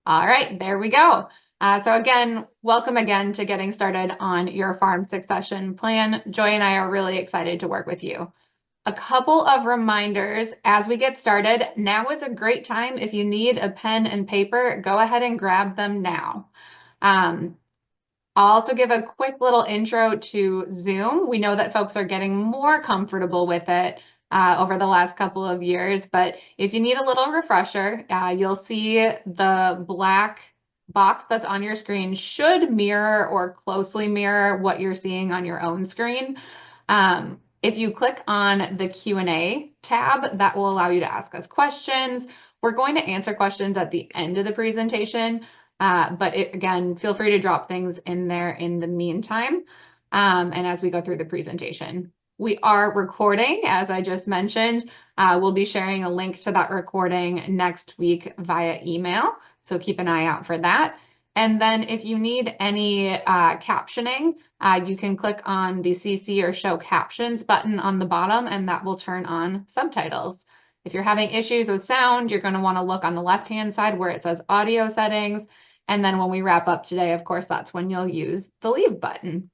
All right, there we go. So again, welcome again to getting started on your farm succession plan. Joy and I are really excited to work with you. A couple of reminders as we get started. Now is a great time. If you need a pen and paper, go ahead and grab them now. I'll also give a quick little intro to Zoom. We know that folks are getting more comfortable with it over the last couple of years, but if you need a little refresher, you'll see the black box that's on your screen should mirror or closely mirror what you're seeing on your own screen. If you click on the Q&A tab, that will allow you to ask us questions. We're going to answer questions at the end of the presentation. But again, feel free to drop things in there in the meantime and as we go through the presentation. We are recording, as I just mentioned. We'll be sharing a link to that recording next week via email, so keep an eye out for that. And then if you need any captioning, you can click on the CC or Show Captions button on the bottom, and that will turn on subtitles. If you're having issues with sound, you're going to want to look on the left-hand side where it says Audio Settings. And then when we wrap up today, of course, that's when you'll use the leave button.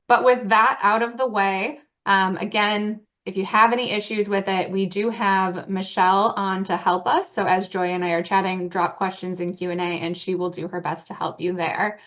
But with that out of the way, again, if you have any issues with it, we do have Michelle on to help us. So as Joy and I are chatting, drop questions in Q&A and she will do her best to help you there.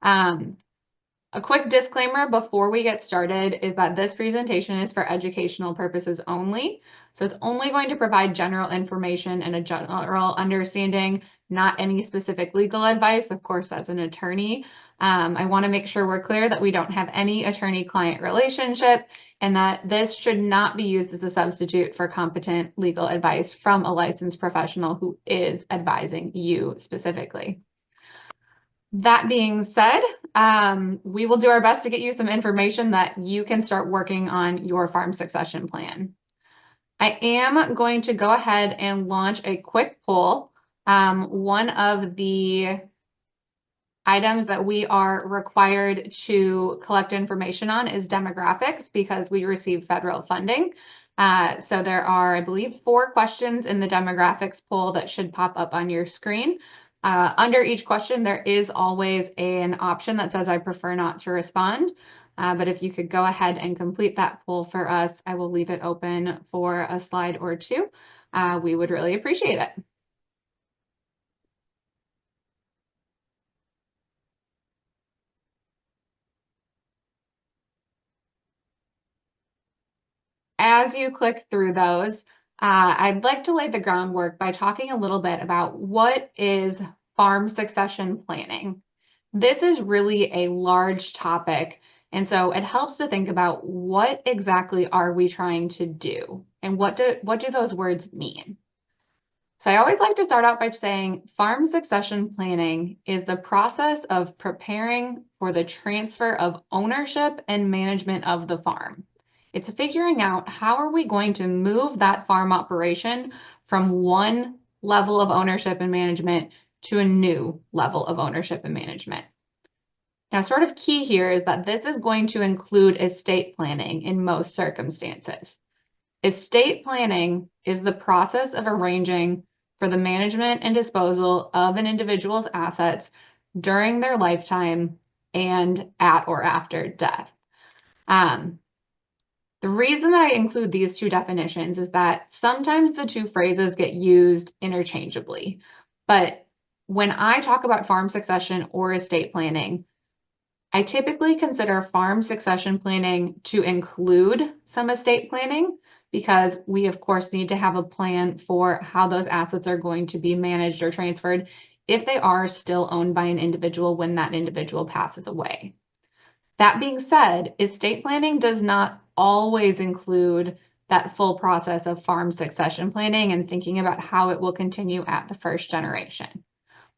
A quick disclaimer before we get started is that this presentation is for educational purposes only. So it's only going to provide general information and a general understanding, not any specific legal advice. Of course, as an attorney, I want to make sure we're clear that we don't have any attorney-client relationship and that this should not be used as a substitute for competent legal advice from a licensed professional who is advising you specifically. That being said, we will do our best to get you some information that you can start working on your farm succession plan. I am going to go ahead and launch a quick poll. One of the items that we are required to collect information on is demographics because we receive federal funding. So there are, I believe, 4 questions in the demographics poll that should pop up on your screen. Under each question, there is always an option that says I prefer not to respond. But if you could go ahead and complete that poll for us, I will leave it open for a slide or two. We would really appreciate it. As you click through those, I'd like to lay the groundwork by talking a little bit about what is farm succession planning. This is really a large topic, and so it helps to think about what exactly are we trying to do and what do those words mean? So I always like to start out by saying farm succession planning is the process of preparing for the transfer of ownership and management of the farm. It's figuring out how are we going to move that farm operation from one level of ownership and management to a new level of ownership and management. Now, sort of key here is that this is going to include estate planning in most circumstances. Estate planning is the process of arranging for the management and disposal of an individual's assets during their lifetime and at or after death. The reason that I include these two definitions is that sometimes the two phrases get used interchangeably. But when I talk about farm succession or estate planning, I typically consider farm succession planning to include some estate planning because we, of course, need to have a plan for how those assets are going to be managed or transferred if they are still owned by an individual when that individual passes away. That being said, estate planning does not always include that full process of farm succession planning and thinking about how it will continue at the first generation.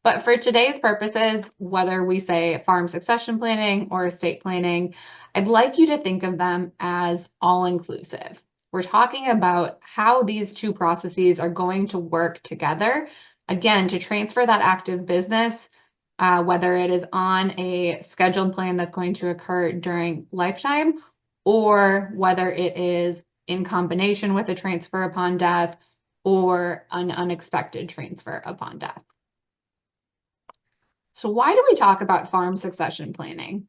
But for today's purposes, whether we say farm succession planning or estate planning, I'd like you to think of them as all-inclusive. We're talking about how these two processes are going to work together, again, to transfer that active business, whether it is on a scheduled plan that's going to occur during lifetime, or whether it is in combination with a transfer upon death or an unexpected transfer upon death. So why do we talk about farm succession planning?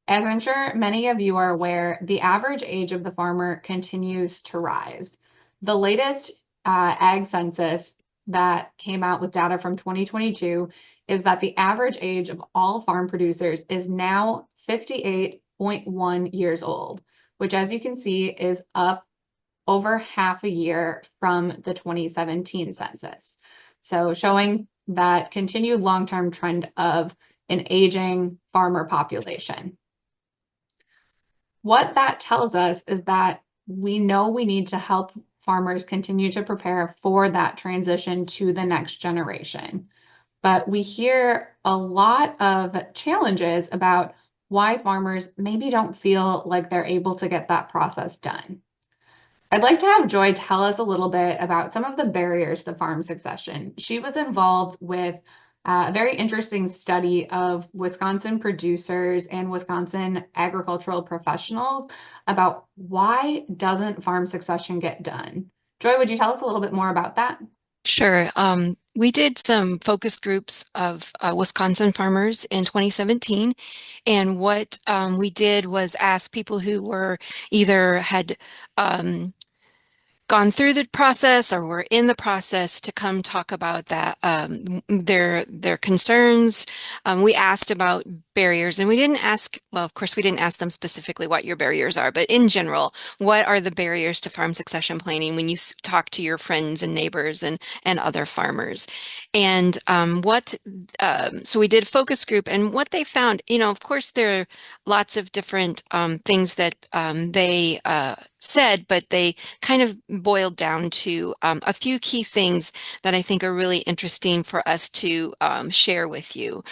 As I'm sure many of you are aware, the average age of the farmer continues to rise. The latest ag census that came out with data from 2022 is that the average age of all farm producers is now 58.1 years old, which, as you can see, is up over half a year from the 2017 census. So showing that continued long-term trend of an aging farmer population. What that tells us is that we know we need to help farmers continue to prepare for that transition to the next generation. But we hear a lot of challenges about why farmers maybe don't feel like they're able to get that process done. I'd like to have Joy tell us a little bit about some of the barriers to farm succession. She was involved with a very interesting study of Wisconsin producers and Wisconsin agricultural professionals about why doesn't farm succession get done. Joy, would you tell us a little bit more about that? Sure. We did some focus groups of Wisconsin farmers in 2017. And what we did was ask people who were either had gone through the process or were in the process to come talk about that their concerns. We asked about barriers, and we didn't ask, well, of course, we didn't ask them specifically what your barriers are, but in general, what are the barriers to farm succession planning when you talk to your friends and neighbors and other farmers? And so we did a focus group, and what they found, of course, there are lots of different things that they said, but they kind of boiled down to a few key things that I think are really interesting for us to share with you.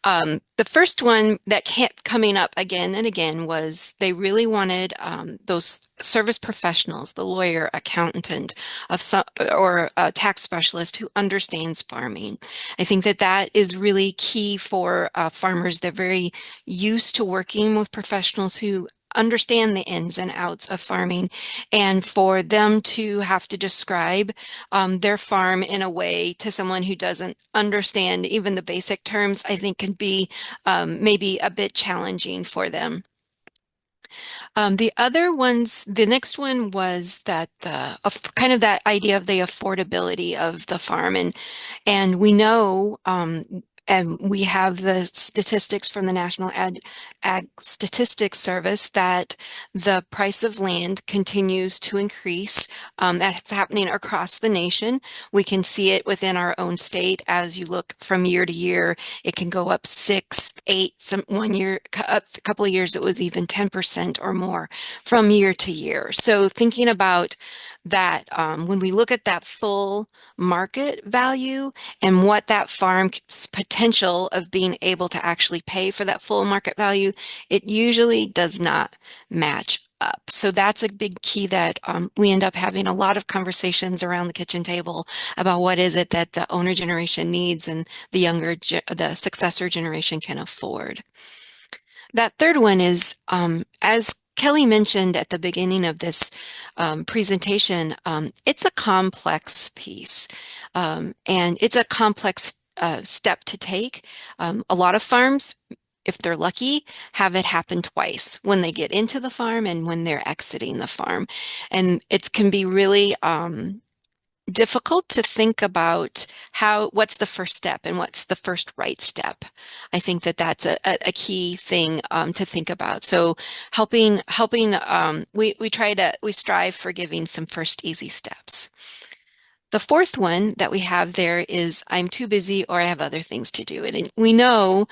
The first one that kept coming up again and again was they really wanted those service professionals, the lawyer, accountant, of some, or a tax specialist who understands farming. I think that that is really key for farmers. They're very used to working with professionals who understand the ins and outs of farming, and for them to have to describe their farm in a way to someone who doesn't understand even the basic terms, I think can be maybe a bit challenging for them. The next one was that kind of that idea of the affordability of the farm, and we know, and we have the statistics from the National Ag Statistics Service that the price of land continues to increase. That's happening across the nation. We can see it within our own state as you look from year to year. It can go up 6, 8, some one year, a couple of years, it was even 10% or more from year to year. So thinking about that, when we look at that full market value and what that farm's potential of being able to actually pay for that full market value, it usually does not match up. So that's a big key that we end up having a lot of conversations around the kitchen table about what is it that the owner generation needs and the successor generation can afford. That third one is, as Kelly mentioned at the beginning of this presentation, it's a complex piece, and it's a complex step to take. A lot of farms, if they're lucky, have it happen twice when they get into the farm and when they're exiting the farm. And it can be really difficult to think about what's the first step and what's the first right step. I think that that's a key thing to think about. So we strive for giving some first easy steps. The fourth one that we have there is I'm too busy or I have other things to do. And we know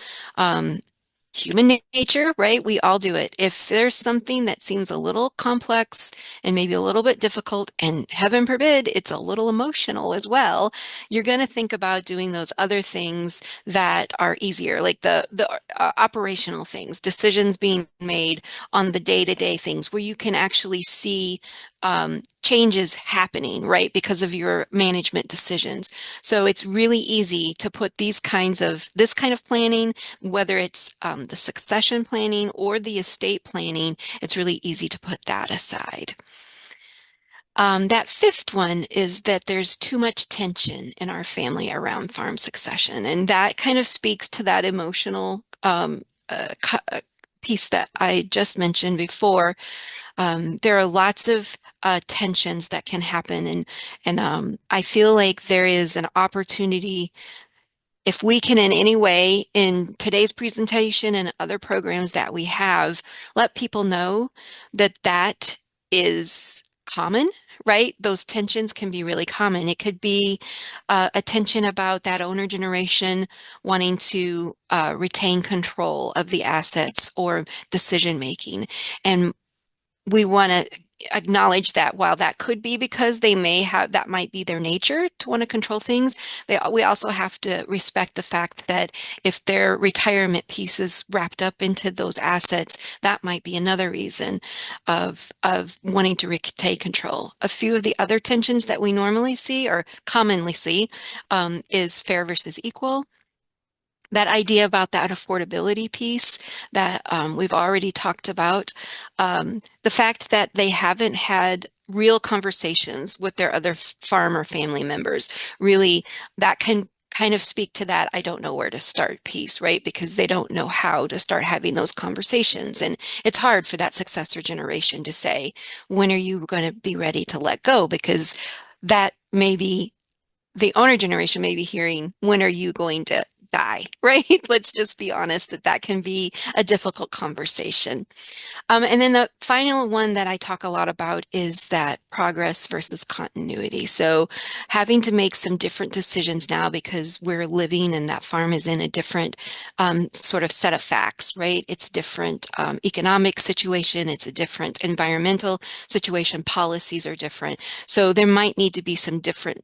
human nature, right? We all do it. If there's something that seems a little complex and maybe a little bit difficult, and heaven forbid, it's a little emotional as well, you're going to think about doing those other things that are easier, like the operational things, decisions being made on the day-to-day things where you can actually see changes happening, right, because of your management decisions. So it's really easy to put this kind of planning, whether it's the succession planning or the estate planning, it's really easy to put that aside. That fifth one is that there's too much tension in our family around farm succession, and that kind of speaks to that emotional piece that I just mentioned before. There are lots of tensions that can happen, and I feel like there is an opportunity if we can in any way in today's presentation and other programs that we have, let people know that that is common, right? Those tensions can be really common. It could be a tension about that owner generation wanting to retain control of the assets or decision making. And we want to acknowledge that while that could be because they may have that might be their nature to want to control things, we also have to respect the fact that if their retirement piece is wrapped up into those assets, that might be another reason of wanting to retain control. A few of the other tensions that we normally see or commonly see is fair versus equal, that idea about that affordability piece that we've already talked about, the fact that they haven't had real conversations with their other farmer family members, really, that can kind of speak to that I don't know where to start piece, right? Because they don't know how to start having those conversations. And it's hard for that successor generation to say, when are you going to be ready to let go? Because that may be the owner generation may be hearing, when are you going to die, right? Let's just be honest that that can be a difficult conversation. And then the final one that I talk a lot about is that progress versus continuity. So having to make some different decisions now because we're living and that farm is in a different sort of set of facts, right? It's different economic situation. It's a different environmental situation. Policies are different. So there might need to be some different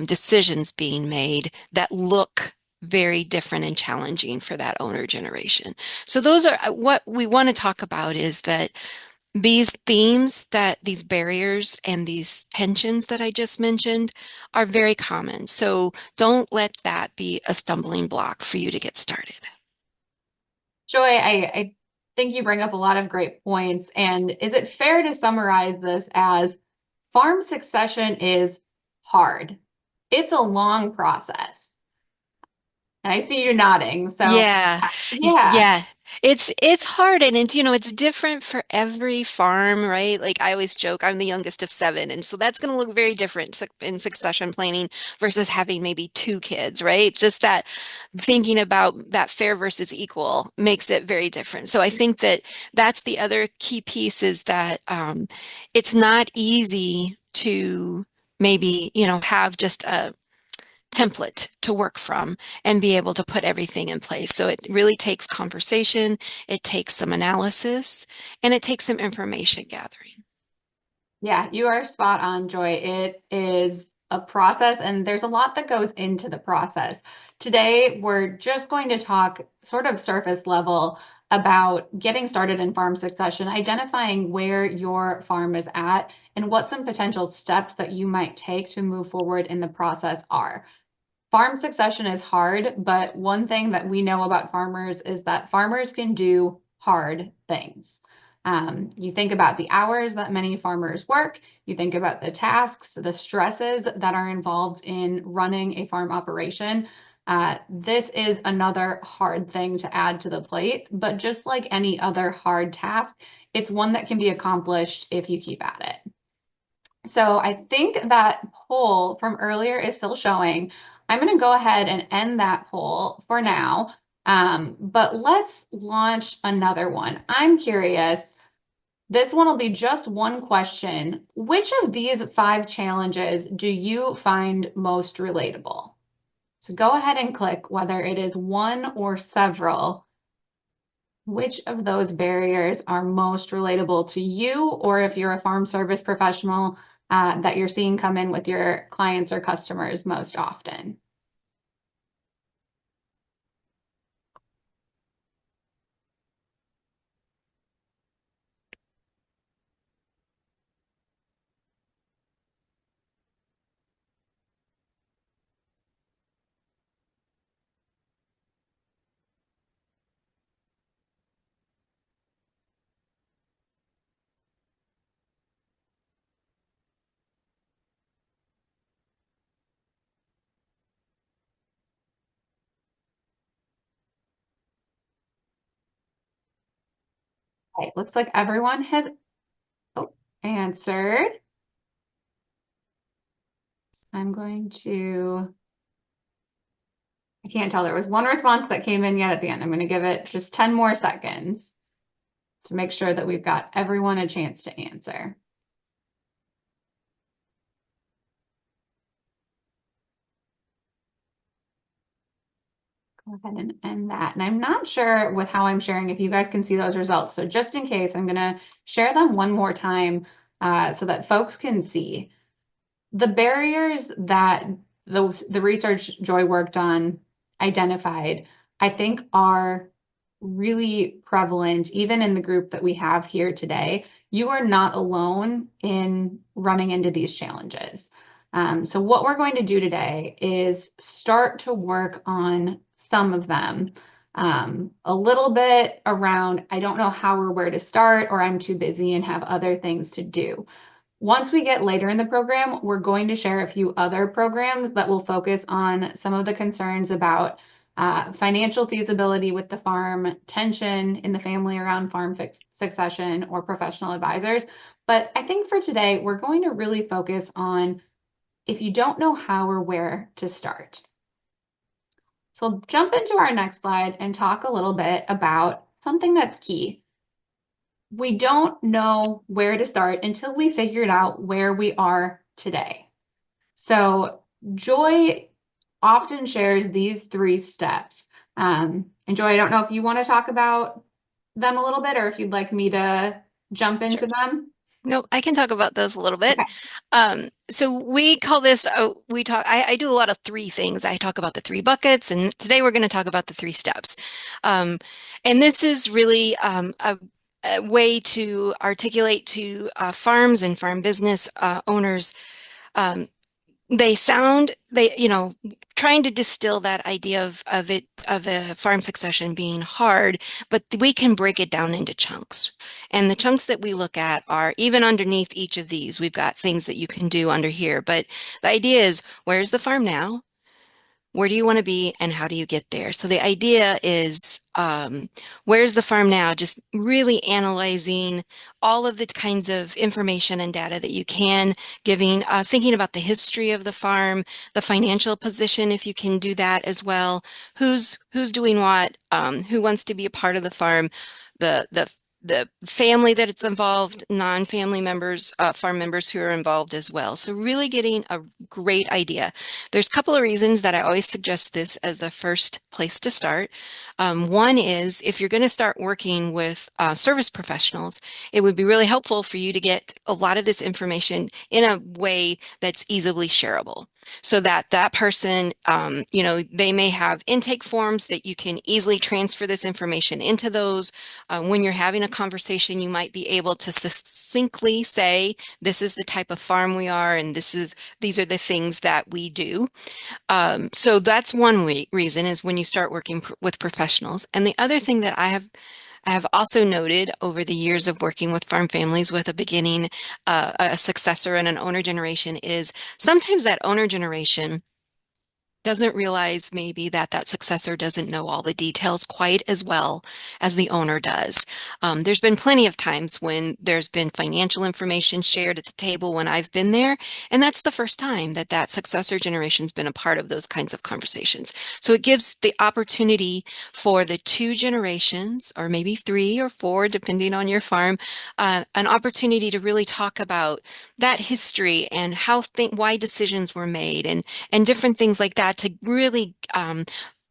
decisions being made that look very different and challenging for that owner generation. So those are what we want to talk about is that these themes that these barriers and these tensions that I just mentioned are very common. So don't let that be a stumbling block for you to get started. Joy, I think you bring up a lot of great points. And is it fair to summarize this as farm succession is hard? It's a long process. And I see you nodding. So, Yeah, yeah. yeah. It's hard and it's it's different for every farm, right? Like I always joke, I'm the youngest of seven, and so that's going to look very different in succession planning versus having maybe two kids, right? It's just that thinking about that fair versus equal makes it very different. So I think that that's the other key piece is that it's not easy to maybe, have just a template to work from and be able to put everything in place. So it really takes conversation, it takes some analysis, and it takes some information gathering. Yeah, you are spot on, Joy. It is a process, and there's a lot that goes into the process. Today, we're just going to talk sort of surface level about getting started in farm succession, identifying where your farm is at, and what some potential steps that you might take to move forward in the process are. Farm succession is hard, but one thing that we know about farmers is that farmers can do hard things. You think about the hours that many farmers work, you think about the tasks, the stresses that are involved in running a farm operation. This is another hard thing to add to the plate, but just like any other hard task, it's one that can be accomplished if you keep at it. So I think that poll from earlier is still showing. I'm going to go ahead and end that poll for now, but let's launch another one. I'm curious. This one will be just one question. Which of these five challenges do you find most relatable? So go ahead and click whether it is one or several. Which of those barriers are most relatable to you, or if you're a farm service professional that you're seeing come in with your clients or customers most often? Okay, looks like everyone has answered. I'm going to, I can't tell. There was one response that came in yet at the end. I'm going to give it just 10 more seconds to make sure that we've got everyone a chance to answer. Go ahead and end that. And I'm not sure with how I'm sharing if you guys can see those results. So just in case, I'm going to share them one more time so that folks can see. The barriers that the research Joy worked on identified, I think are really prevalent, even in the group that we have here today. You are not alone in running into these challenges. So what we're going to do today is start to work on some of them. A little bit around, I don't know how or where to start, or I'm too busy and have other things to do. Once we get later in the program, we're going to share a few other programs that will focus on some of the concerns about financial feasibility with the farm, tension in the family around farm succession, or professional advisors. But I think for today, we're going to really focus on if you don't know how or where to start. So I'll jump into our next slide and talk a little bit about something that's key. We don't know where to start until we figured out where we are today. So Joy often shares these 3 steps. And Joy, I don't know if you want to talk about them a little bit or if you'd like me to jump Sure. into them. No, I can talk about those a little bit. Okay. So we call this, I do a lot of 3 things. I talk about the 3 buckets, and today we're going to talk about the 3 steps. Um, and this is really a way to articulate to farms and farm business owners. um, they trying to distill that idea of a farm succession being hard, but we can break it down into chunks. And the chunks that we look at are even underneath each of these. We've got things that you can do under here, but the idea is, where's the farm now? Where do you want to be and how do you get there? So the idea is, where's the farm now? Just really analyzing all of the kinds of information and data that you can, thinking about the history of the farm, the financial position, if you can do that as well. Who's doing what? Who wants to be a part of the farm? The family that it's involved, non-family members, farm members who are involved as well. So really getting a great idea. There's a couple of reasons that I always suggest this as the first place to start. One is if you're going to start working with service professionals, it would be really helpful for you to get a lot of this information in a way that's easily shareable. So that that person, they may have intake forms that you can easily transfer this information into those. When you're having a conversation, you might be able to succinctly say, this is the type of farm we are, and these are the things that we do. So that's one reason is when you start working with professionals. And the other thing that I have also noted over the years of working with farm families with a successor and an owner generation is sometimes that owner generation doesn't realize maybe that that successor doesn't know all the details quite as well as the owner does. There's been plenty of times when there's been financial information shared at the table when I've been there, and that's the first time that that successor generation's been a part of those kinds of conversations. So it gives the opportunity for the 2 generations, or maybe 3 or 4, depending on your farm, an opportunity to really talk about that history and why decisions were made and different things like that to really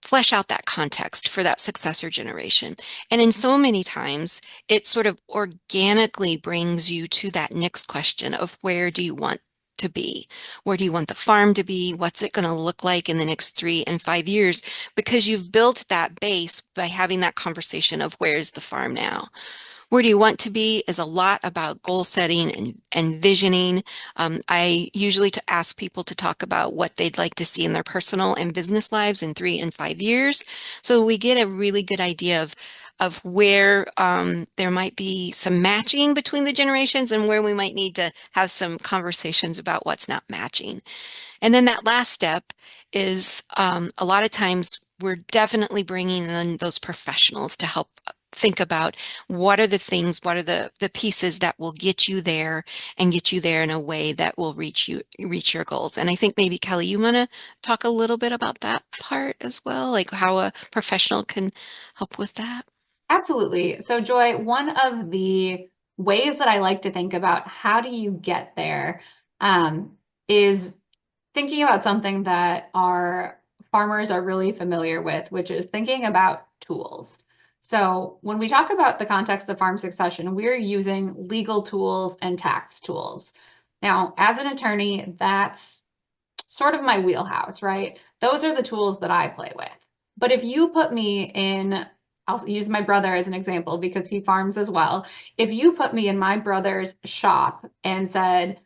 flesh out that context for that successor generation. And in so many times, it sort of organically brings you to that next question of where do you want to be? Where do you want the farm to be? What's it going to look like in the next 3 and 5 years? Because you've built that base by having that conversation of where's the farm now? Where do you want to be is a lot about goal setting and visioning. I usually ask people to talk about what they'd like to see in their personal and business lives in 3 and 5 years. So we get a really good idea of where there might be some matching between the generations and where we might need to have some conversations about what's not matching. And then that last step is a lot of times we're definitely bringing in those professionals to help think about what are the things, what are the pieces that will get you there and get you there in a way that will reach your goals. And I think maybe Kelly, you want to talk a little bit about that part as well, like how a professional can help with that. Absolutely. So, Joy, one of the ways that I like to think about how do you get there is thinking about something that our farmers are really familiar with, which is thinking about tools. So, when we talk about the context of farm succession, we're using legal tools and tax tools. Now, as an attorney, that's sort of my wheelhouse, right? Those are the tools that I play with. But if you put me in, I'll use my brother as an example because he farms as well. If you put me in my brother's shop and said,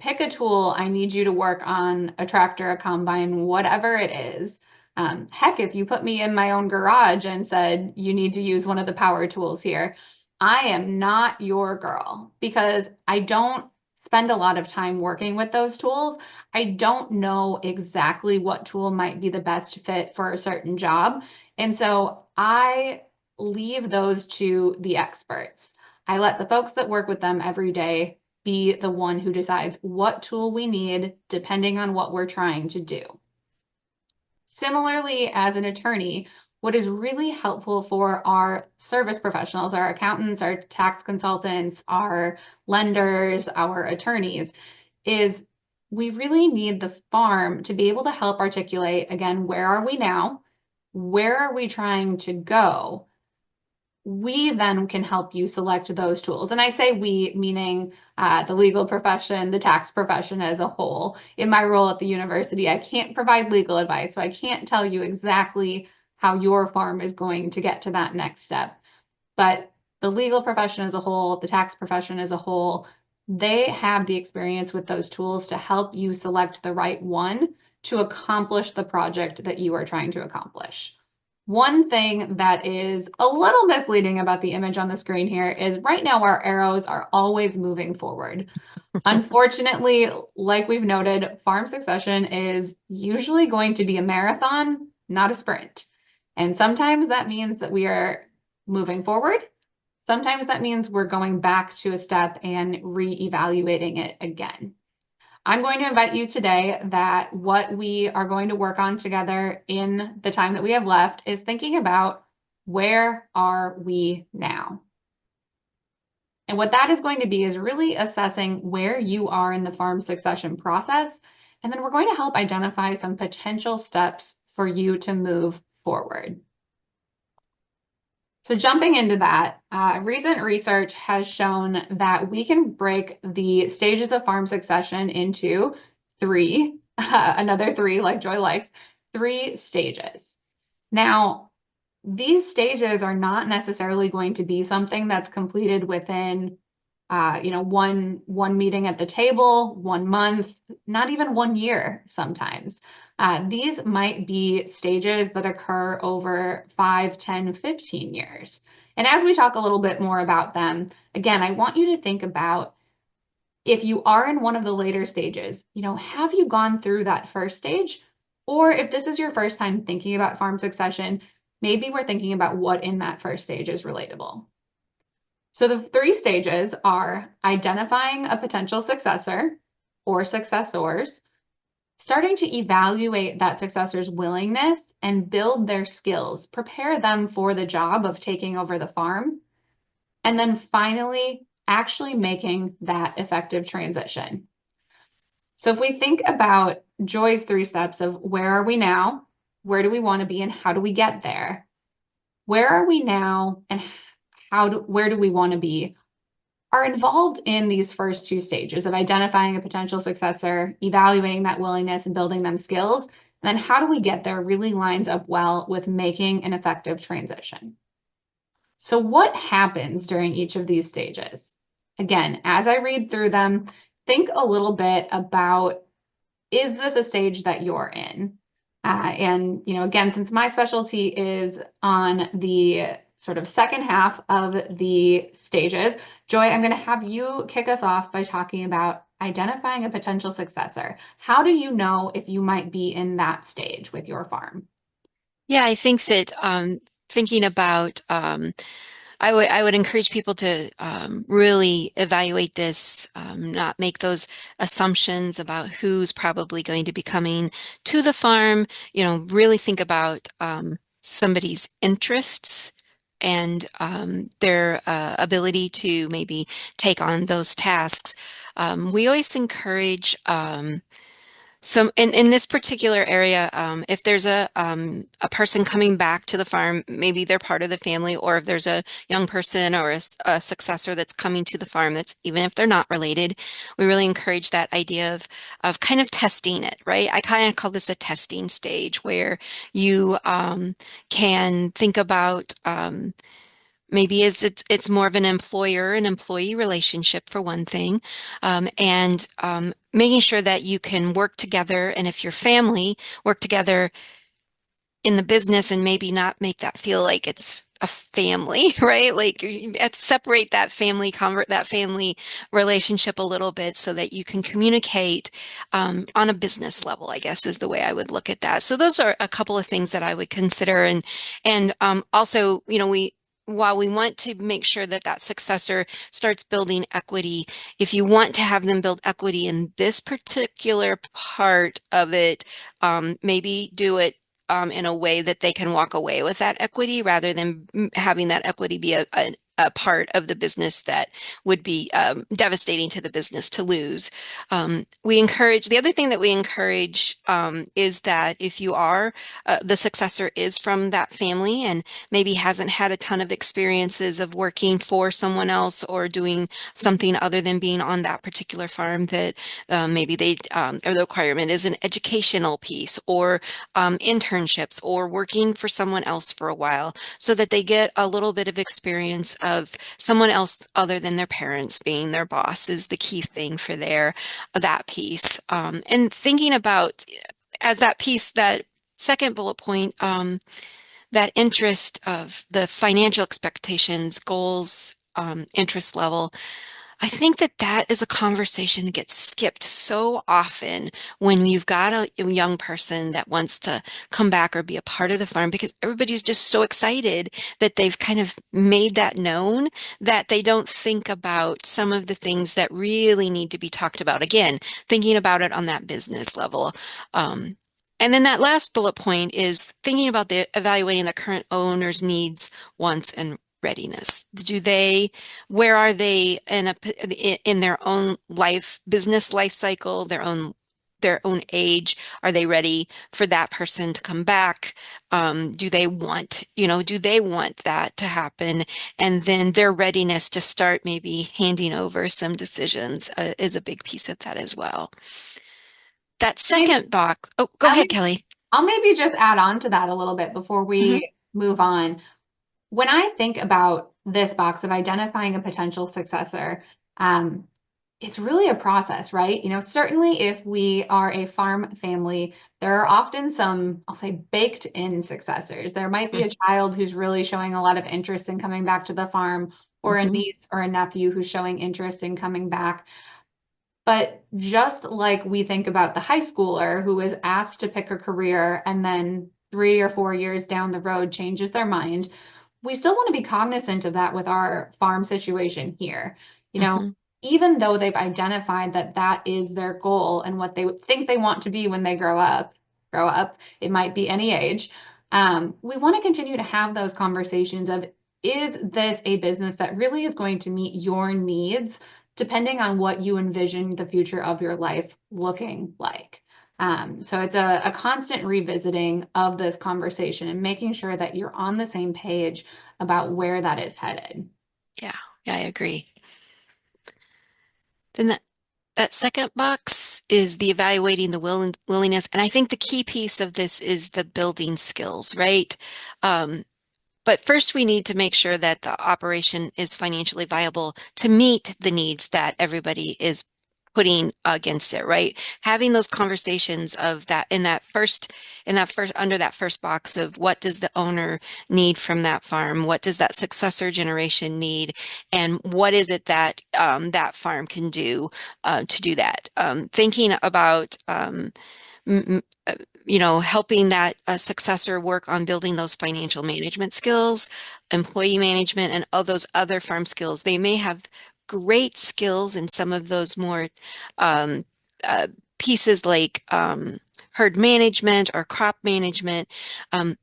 pick a tool, I need you to work on a tractor, a combine, whatever it is. Heck, if you put me in my own garage and said, you need to use one of the power tools here, I am not your girl because I don't spend a lot of time working with those tools. I don't know exactly what tool might be the best fit for a certain job. And so I leave those to the experts. I let the folks that work with them every day be the one who decides what tool we need depending on what we're trying to do. Similarly, as an attorney, what is really helpful for our service professionals, our accountants, our tax consultants, our lenders, our attorneys, is we really need the farm to be able to help articulate, again, where are we now? Where are we trying to go? We then can help you select those tools. And I say we, meaning the legal profession, the tax profession as a whole. In my role at the university, I can't provide legal advice, so I can't tell you exactly how your farm is going to get to that next step. But the legal profession as a whole, the tax profession as a whole, they have the experience with those tools to help you select the right one to accomplish the project that you are trying to accomplish. One thing that is a little misleading about the image on the screen here is right now our arrows are always moving forward. Unfortunately, like we've noted, farm succession is usually going to be a marathon, not a sprint. And sometimes that means that we are moving forward. Sometimes that means we're going back to a step and re-evaluating it again. I'm going to invite you today that what we are going to work on together in the time that we have left is thinking about where are we now? And what that is going to be is really assessing where you are in the farm succession process. And then we're going to help identify some potential steps for you to move forward. So jumping into that, recent research has shown that we can break the stages of farm succession into three, another three like Joy likes, three stages. Now, these stages are not necessarily going to be something that's completed within one meeting at the table, 1 month, not even 1 year sometimes. These might be stages that occur over 5, 10, 15 years. And as we talk a little bit more about them, again, I want you to think about if you are in one of the later stages, have you gone through that first stage? Or if this is your first time thinking about farm succession, maybe we're thinking about what in that first stage is relatable. So the three stages are identifying a potential successor or successors, starting to evaluate that successor's willingness and build their skills, prepare them for the job of taking over the farm, and then finally actually making that effective transition. So if we think about Joy's three steps of where are we now, where do we want to be, and how do we get there? Where are we now and where do we want to be are involved in these first two stages of identifying a potential successor, evaluating that willingness and building them skills. And then how do we get there really lines up well with making an effective transition. So what happens during each of these stages? Again, as I read through them, think a little bit about, is this a stage that you're in? Again, since my specialty is on the sort of second half of the stages, Joy, I'm going to have you kick us off by talking about identifying a potential successor. How do you know if you might be in that stage with your farm? Yeah, I think that thinking about I would encourage people to really evaluate this, not make those assumptions about who's probably going to be coming to the farm. Really think about somebody's interests and their ability to maybe take on those tasks. We always encourage some in this particular area, if there's a person coming back to the farm, maybe they're part of the family, or if there's a young person or a successor that's coming to the farm, that's even if they're not related, we really encourage that idea of kind of testing it, right? I kind of call this a testing stage where you can think about maybe it's more of an employer and employee relationship for one thing, and making sure that you can work together, and if your family work together in the business and maybe not make that feel like it's a family, right? Like you have to separate that family, convert that family relationship a little bit so that you can communicate on a business level, I guess is the way I would look at that. So those are a couple of things that I would consider. And also, while we want to make sure that that successor starts building equity, if you want to have them build equity in this particular part of it, maybe do it in a way that they can walk away with that equity rather than having that equity be a part of the business that would be devastating to the business to lose. The other thing that we encourage is that if you are, the successor is from that family and maybe hasn't had a ton of experiences of working for someone else or doing something other than being on that particular farm, that maybe or the requirement is an educational piece or internships or working for someone else for a while so that they get a little bit of experience of someone else other than their parents being their boss is the key thing for that piece. And thinking about as that piece, that second bullet point, that interest of the financial expectations, goals, interest level. I think that that is a conversation that gets skipped so often when you've got a young person that wants to come back or be a part of the farm because everybody's just so excited that they've kind of made that known that they don't think about some of the things that really need to be talked about. Again, thinking about it on that business level. And then that last bullet point is thinking about evaluating the current owner's needs, wants, and readiness. Where are they in their own business life cycle, their own age? Are they ready for that person to come back? Do they want that to happen? And then their readiness to start maybe handing over some decisions is a big piece of that as well. That Maybe second box. Oh, go I'll ahead, maybe, Kelly. I'll maybe just add on to that a little bit before Hmm. we move on. When I think about this box of identifying a potential successor, um, it's really a process, right? Certainly if we are a farm family, there are often some, I'll say, baked in successors. There might be a child who's really showing a lot of interest in coming back to the farm, or a Hmm. niece or a nephew who's showing interest in coming back. But just like we think about the high schooler who is asked to pick a career and then 3 or 4 years down the road changes their mind, we still want to be cognizant of that with our farm situation here. You know, Hmm. even though they've identified that that is their goal and what they think they want to be when they grow up, it might be any age. We want to continue to have those conversations of, is this a business that really is going to meet your needs, depending on what you envision the future of your life looking like? So it's a constant revisiting of this conversation and making sure that you're on the same page about where that is headed. Yeah, yeah, I agree. Then that second box is the evaluating the willingness. And I think the key piece of this is the building skills, right? Um, But first, we need to make sure that the operation is financially viable to meet the needs that everybody is putting against it, right? Having those conversations of that under that first box of what does the owner need from that farm? What does that successor generation need? And what is it that that farm can do to do that? Thinking about helping that successor work on building those financial management skills, employee management, and all those other farm skills. They may have great skills in some of those more um, uh, pieces like herd management or crop management.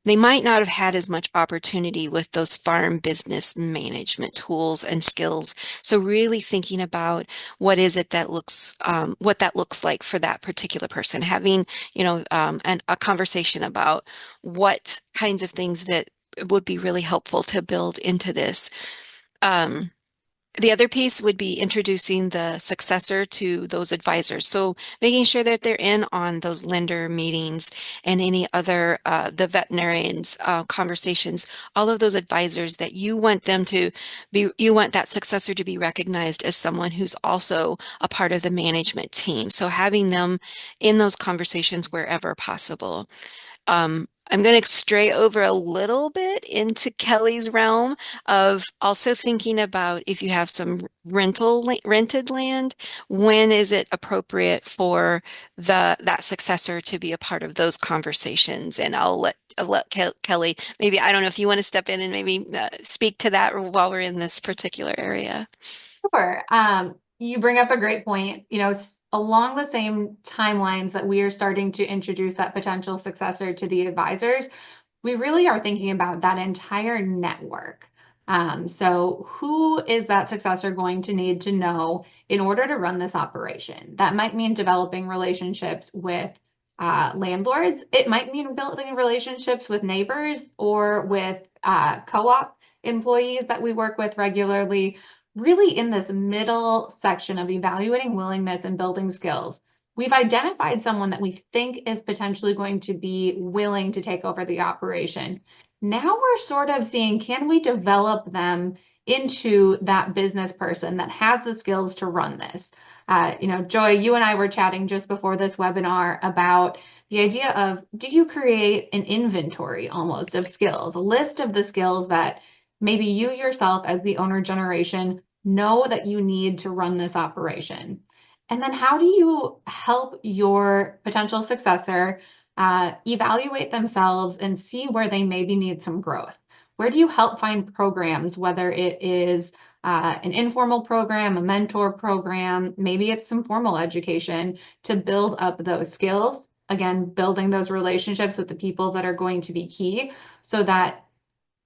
They might not have had as much opportunity with those farm business management tools and skills. So really thinking about what that looks like for that particular person, having, a conversation about what kinds of things that would be really helpful to build into this. Um, the other piece would be introducing the successor to those advisors. So making sure that they're in on those lender meetings and any other, the veterinarians conversations, all of those advisors that you want them to be, you want that successor to be recognized as someone who's also a part of the management team. So having them in those conversations wherever possible. I'm going to stray over a little bit into Kelly's realm of also thinking about if you have some rented land, when is it appropriate for that successor to be a part of those conversations? And I'll let Kelly, maybe, I don't know if you want to step in and maybe speak to that while we're in this particular area. Sure. You bring up a great point. Along the same timelines that we are starting to introduce that potential successor to the advisors, we really are thinking about that entire network. So who is that successor going to need to know in order to run this operation? That might mean developing relationships with landlords. It might mean building relationships with neighbors or with co-op employees that we work with regularly. Really, in this middle section of evaluating willingness and building skills, we've identified someone that we think is potentially going to be willing to take over the operation. Now we're sort of seeing, can we develop them into that business person that has the skills to run this? Joy, you and I were chatting just before this webinar about the idea of, do you create an inventory almost of skills, a list of the skills that maybe you yourself as the owner generation know that you need to run this operation? And then how do you help your potential successor evaluate themselves and see where they maybe need some growth? Where do you help find programs, whether it is an informal program, a mentor program, maybe it's some formal education to build up those skills? Again, building those relationships with the people that are going to be key so that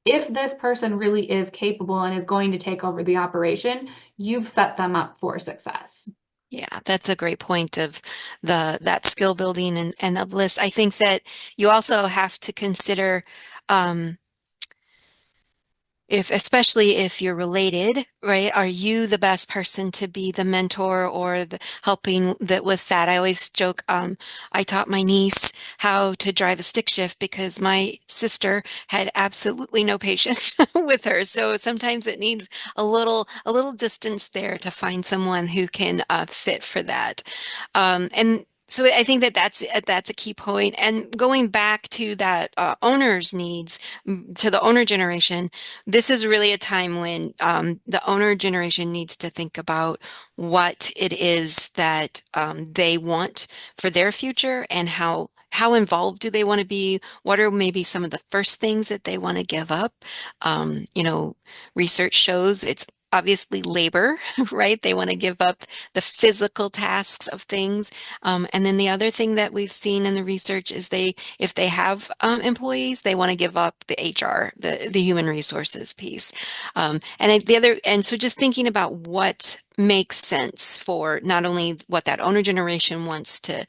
if this person really is capable and is going to take over the operation, you've set them up for success. Yeah, that's a great point of that skill building and the list. I think that you also have to consider um, especially if you're related, right? Are you the best person to be the mentor or the helping that with that? I always joke, I taught my niece how to drive a stick shift because my sister had absolutely no patience with her. So sometimes it needs a little distance there to find someone who can fit for that. And so I think that that's a key point. And going back to that owner's needs, to the owner generation, this is really a time when the owner generation needs to think about what it is that they want for their future and how involved do they want to be? What are maybe some of the first things that they want to give up? Research shows it's obviously labor, right? They want to give up the physical tasks of things. And then the other thing that we've seen in the research is if they have employees, they want to give up the HR, the human resources piece. And so just thinking about what makes sense for not only what that owner generation wants to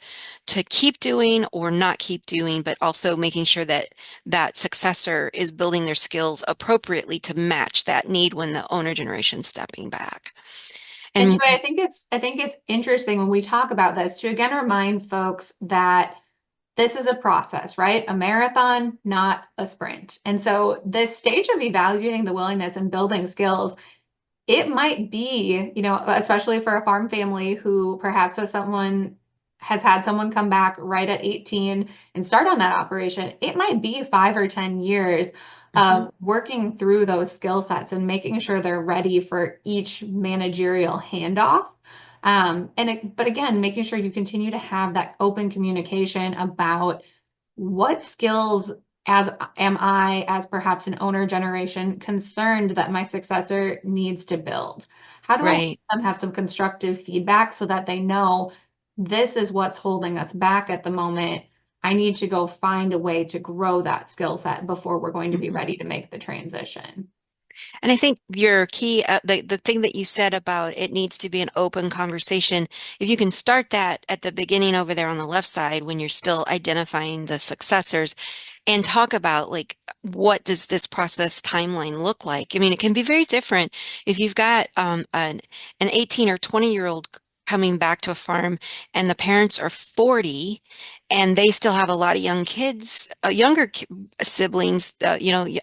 keep doing or not keep doing, but also making sure that that successor is building their skills appropriately to match that need when the owner generation's stepping back. And Joy, And I think it's interesting when we talk about this to again remind folks that this is a process, right? A marathon, not a sprint. And so this stage of evaluating the willingness and building skills, it might be, especially for a farm family who perhaps has had someone come back right at 18 and start on that operation, it might be 5 or 10 years Mhm. of working through those skill sets and making sure they're ready for each managerial handoff. But again, making sure you continue to have that open communication about what skills as am I, as perhaps an owner generation, concerned that my successor needs to build? How do I help Right. them have some constructive feedback so that they know this is what's holding us back at the moment? I need to go find a way to grow that skill set before we're going to be Mhm. ready to make the transition. And I think your key, the thing that you said about it needs to be an open conversation, if you can start that at the beginning over there on the left side when you're still identifying the successors and talk about like what does this process timeline look like? I mean, it can be very different if you've got an 18 or 20-year-old coming back to a farm and the parents are 40 and they still have a lot of young kids, siblings,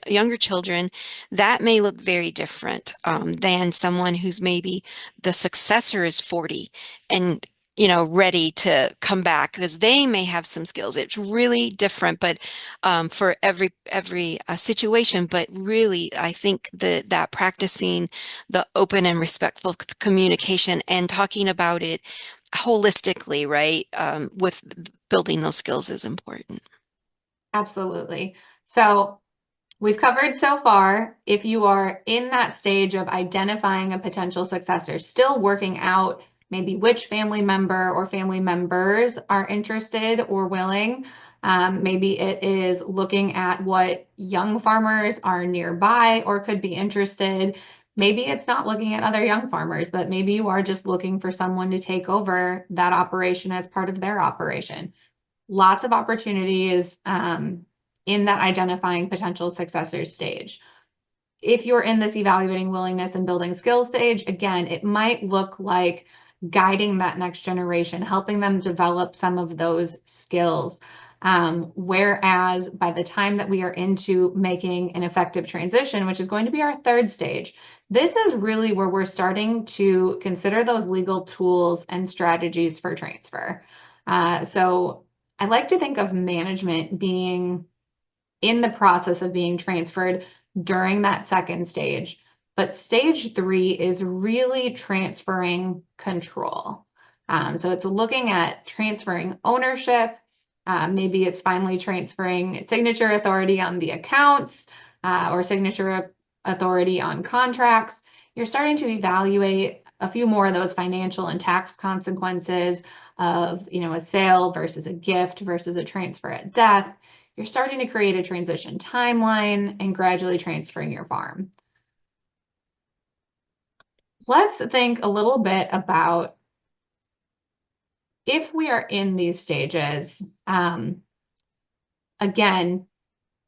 younger children. That may look very different than someone who's maybe the successor is 40 and ready to come back because they may have some skills. It's really different, but for every situation. But really, I think that practicing the open and respectful communication and talking about it holistically, right, with building those skills is important. Absolutely. So we've covered so far, if you are in that stage of identifying a potential successor, still working out maybe which family member or family members are interested or willing. Maybe it is looking at what young farmers are nearby or could be interested. Maybe it's not looking at other young farmers, but maybe you are just looking for someone to take over that operation as part of their operation. Lots of opportunities in that identifying potential successors stage. If you're in this evaluating willingness and building skills stage, again, it might look like guiding that next generation, helping them develop some of those skills. Whereas by the time that we are into making an effective transition, which is going to be our third stage, this is really where we're starting to consider those legal tools and strategies for transfer. So I like to think of management being in the process of being transferred during that second stage. But stage three is really transferring control. So it's looking at transferring ownership. Maybe it's finally transferring signature authority on the accounts or signature authority on contracts. You're starting to evaluate a few more of those financial and tax consequences of, a sale versus a gift versus a transfer at death. You're starting to create a transition timeline and gradually transferring your farm. Let's think a little bit about if we are in these stages, again,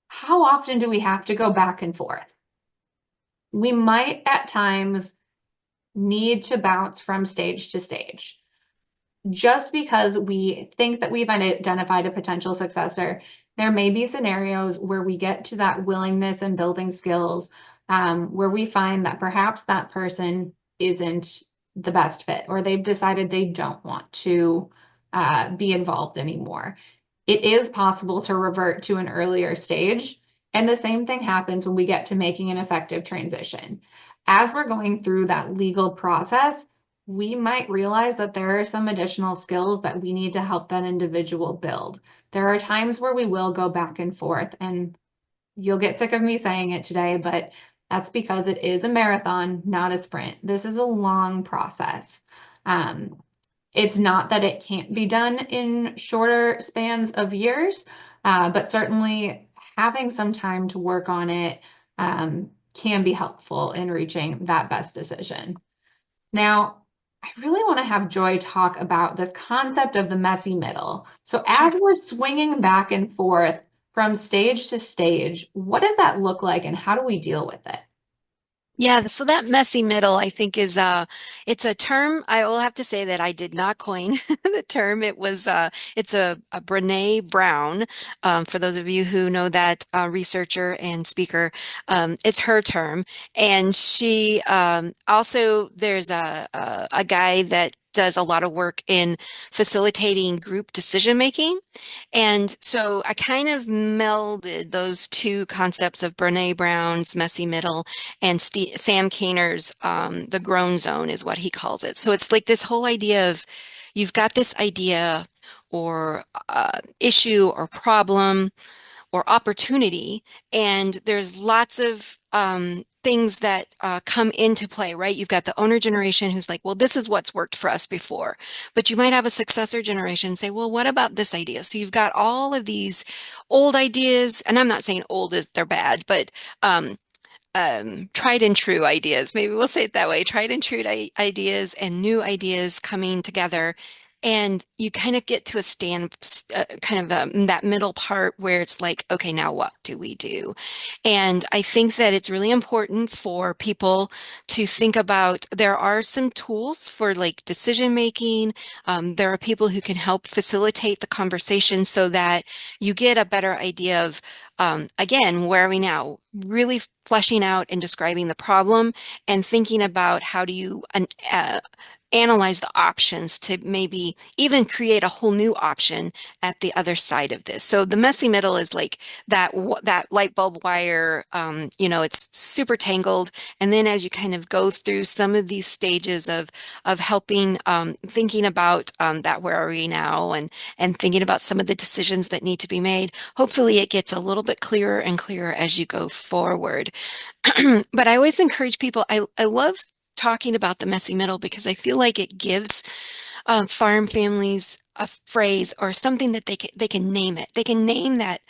how often do we have to go back and forth? We might at times need to bounce from stage to stage. Just because we think that we've identified a potential successor, there may be scenarios where we get to that willingness and building skills, where we find that perhaps that person isn't the best fit, or they've decided they don't want to be involved anymore. It is possible to revert to an earlier stage, and the same thing happens when we get to making an effective transition. As we're going through that legal process, we might realize that there are some additional skills that we need to help that individual build. There are times where we will go back and forth, and you'll get sick of me saying it today, but that's because it is a marathon, not a sprint. This is a long process. Um, it's not that it can't be done in shorter spans of years, but certainly having some time to work on it can be helpful in reaching that best decision. Now, I really want to have Joy talk about this concept of the messy middle. So, Sure. as we're swinging back and forth from stage to stage, what does that look like and how do we deal with it? Yeah, so that messy middle, I think, is it's a term I will have to say that I did not coin the term. It's a Brene Brown. For those of you who know that researcher and speaker, it's her term. And she also there's a guy that does a lot of work in facilitating group decision making. And so I kind of melded those two concepts of Brene Brown's messy middle and Sam Kainer's the grown zone is what he calls it. So it's like this whole idea of you've got this idea or issue or problem or opportunity. And there's lots of things that come into play, right? You've got the owner generation who's like, well, this is what's worked for us before. But you might have a successor generation say, well, what about this idea? So you've got all of these old ideas, and I'm not saying old is they're bad, but um, tried and true ideas. Maybe we'll say it that way. Tried and true ideas and new ideas coming together. And you kind of get to a kind of that middle part where it's like, okay, now what do we do? And I think that it's really important for people to think about, there are some tools for like decision making. There are people who can help facilitate the conversation so that you get a better idea of again, where are we now? Really fleshing out and describing the problem and thinking about how do you analyze the options to maybe even create a whole new option at the other side of this. So the messy middle is like that light bulb wire, it's super tangled. And then as you kind of go through some of these stages of helping, thinking about that where are we now and thinking about some of the decisions that need to be made, hopefully it gets a little bit clearer and clearer as you go forward. But I always encourage people, I love talking about the messy middle because I feel like it gives farm families a phrase or something that they can name it. They can name that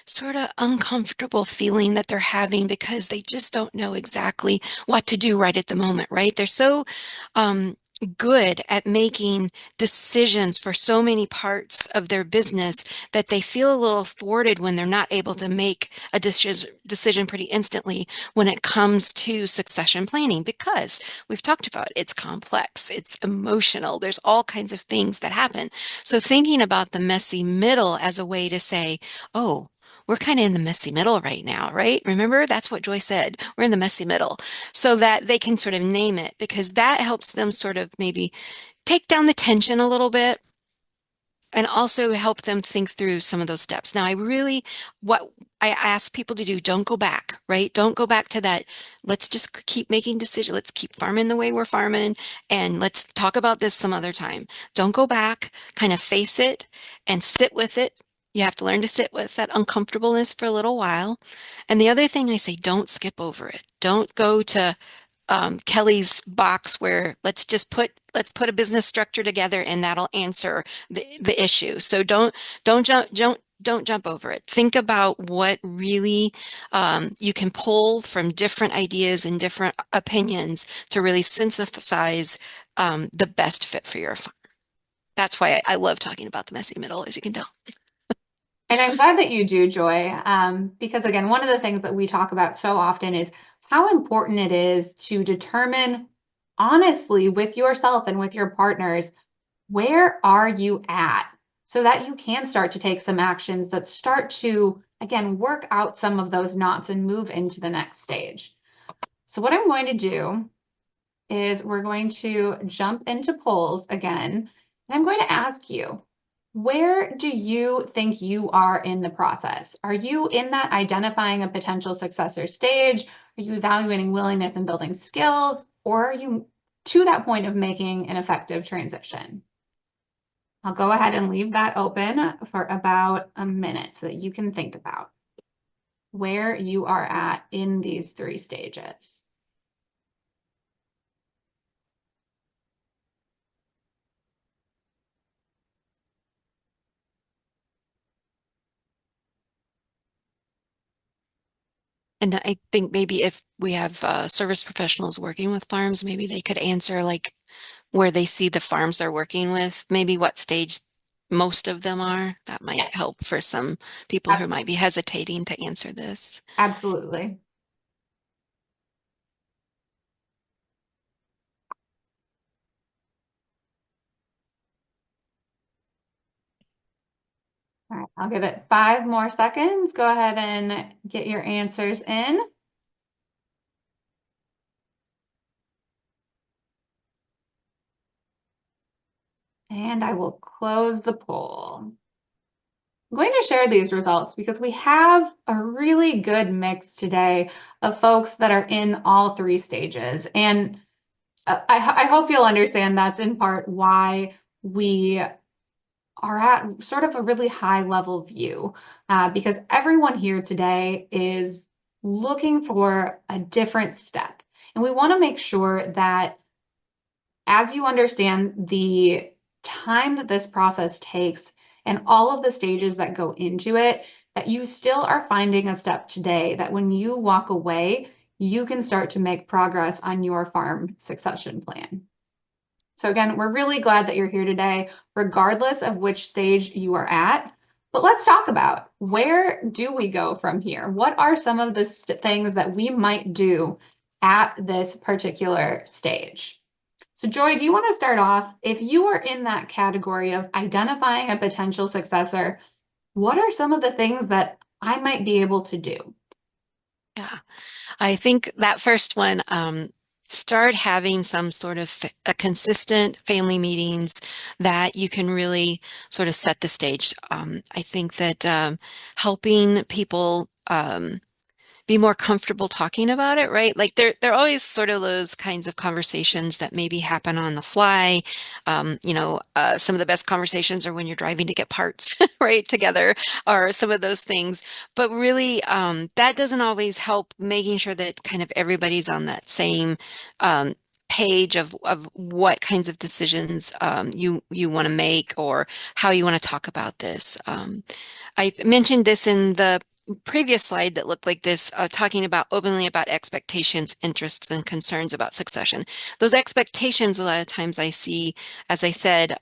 sort of uncomfortable feeling that they're having because they just don't know exactly what to do right at the moment, right? They're so um, good at making decisions for so many parts of their business that they feel a little thwarted when they're not able to make a decision pretty instantly when it comes to succession planning because we've talked about it's complex, it's emotional, there's all kinds of things that happen. So thinking about the messy middle as a way to say, oh, we're kind of in the messy middle right now, right? Remember, that's what Joy said. We're in the messy middle so that they can sort of name it because that helps them sort of maybe take down the tension a little bit and also help them think through some of those steps. Now, what I ask people to do, don't go back, right? Don't go back to that. Let's just keep making decisions. Let's keep farming the way we're farming and let's talk about this some other time. Don't go back, kind of face it and sit with it. You have to learn to sit with that uncomfortableness for a little while. And the other thing I say, don't skip over it. Don't go to Kelly's box where let's put a business structure together and that'll answer the issue. So don't jump over it. Think about what really you can pull from different ideas and different opinions to really synthesize the best fit for your farm. That's why I love talking about the messy middle, as you can tell. And I'm glad that you do, Joy, because again, one of the things that we talk about so often is how important it is to determine honestly with yourself and with your partners, where are you at? So that you can start to take some actions that start to, again, work out some of those knots and move into the next stage. So what I'm going to do is we're going to jump into polls again, and I'm going to ask you, where do you think you are in the process? Are you in that identifying a potential successor stage? Are you evaluating willingness and building skills? Or are you to that point of making an effective transition? I'll go ahead and leave that open for about a minute so that you can think about where you are at in these three stages. And I think maybe if we have service professionals working with farms, maybe they could answer like where they see the farms they're working with, maybe what stage most of them are. That might Yes, help for some people who might be hesitating to answer this. absolutely. All right, I'll give it 5 more seconds. Go ahead and get your answers in. And I will close the poll. I'm going to share these results because we have a really good mix today of folks that are in all three stages. And I hope you'll understand that's in part why we are at sort of a really high level view because everyone here today is looking for a different step. And we want to make sure that as you understand the time that this process takes and all of the stages that go into it, that you still are finding a step today that when you walk away, you can start to make progress on your farm succession plan. So again, we're really glad that you're here today, regardless of which stage you are at. But let's talk about where do we go from here? What are some of the things that we might do at this particular stage? So Joy, do you want to start off? If you are in that category of identifying a potential successor, what are some of the things that I might be able to do? Yeah. I think that first one, start having some sort of a consistent family meetings that you can really sort of set the stage. I think that helping people be more comfortable talking about it, right? Like they're always sort of those kinds of conversations that maybe happen on the fly. Some of the best conversations are when you're driving to get parts, right, together, or some of those things. But really, that doesn't always help making sure that kind of everybody's on that same page of what kinds of decisions you want to make or how you want to talk about this. I mentioned this in the previous slide that looked like this, talking about openly about expectations, interests, and concerns about succession. Those expectations, a lot of times I see, as I said,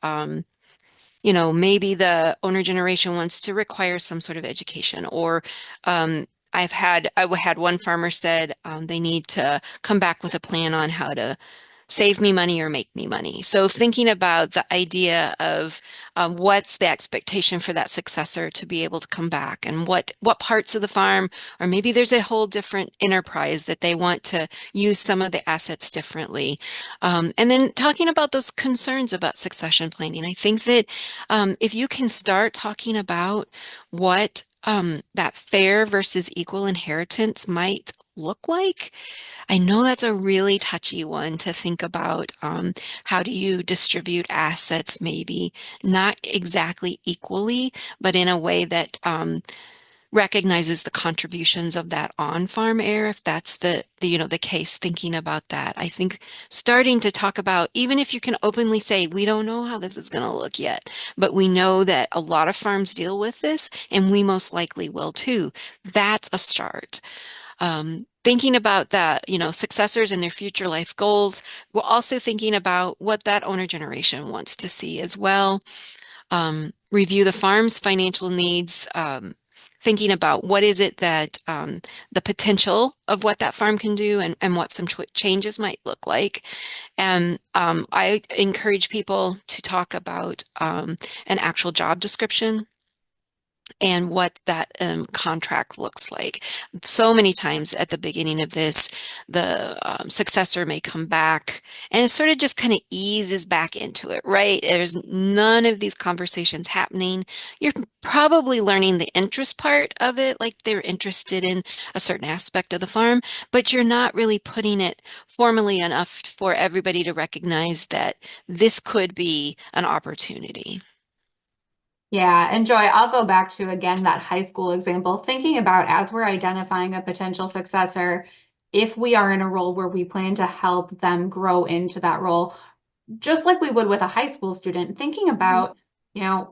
maybe the owner generation wants to require some sort of education, or I had one farmer said they need to come back with a plan on how to save me money or make me money. So thinking about the idea of what's the expectation for that successor to be able to come back, and what parts of the farm, or maybe there's a whole different enterprise that they want to use some of the assets differently. And then talking about those concerns about succession planning. I think that if you can start talking about what that fair versus equal inheritance might look like. I know that's a really touchy one to think about. How do you distribute assets, maybe not exactly equally, but in a way that recognizes the contributions of that on-farm heir, if that's the case, thinking about that. I think starting to talk about, even if you can openly say, we don't know how this is going to look yet, but we know that a lot of farms deal with this, and we most likely will too. That's a start. Thinking about that, successors and their future life goals. We're also thinking about what that owner generation wants to see as well. Review the farm's financial needs, thinking about what is it that the potential of what that farm can do, and what some changes might look like. And I encourage people to talk about an actual job description and what that contract looks like. So many times at the beginning of this, the successor may come back and it sort of just kind of eases back into it, right? There's none of these conversations happening. You're probably learning the interest part of it, like they're interested in a certain aspect of the farm, but you're not really putting it formally enough for everybody to recognize that this could be an opportunity. Yeah, and Joy, I'll go back to again that high school example, thinking about as we're identifying a potential successor, if we are in a role where we plan to help them grow into that role, just like we would with a high school student, thinking Mhm. about,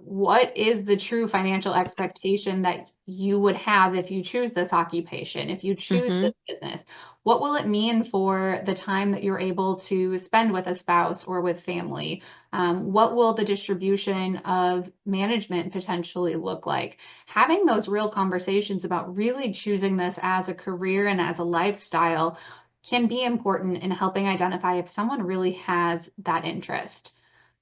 what is the true financial expectation that you would have if you choose this occupation, if you choose this Mhm. business? What will it mean for the time that you're able to spend with a spouse or with family? What will the distribution of management potentially look like? Having those real conversations about really choosing this as a career and as a lifestyle can be important in helping identify if someone really has that interest.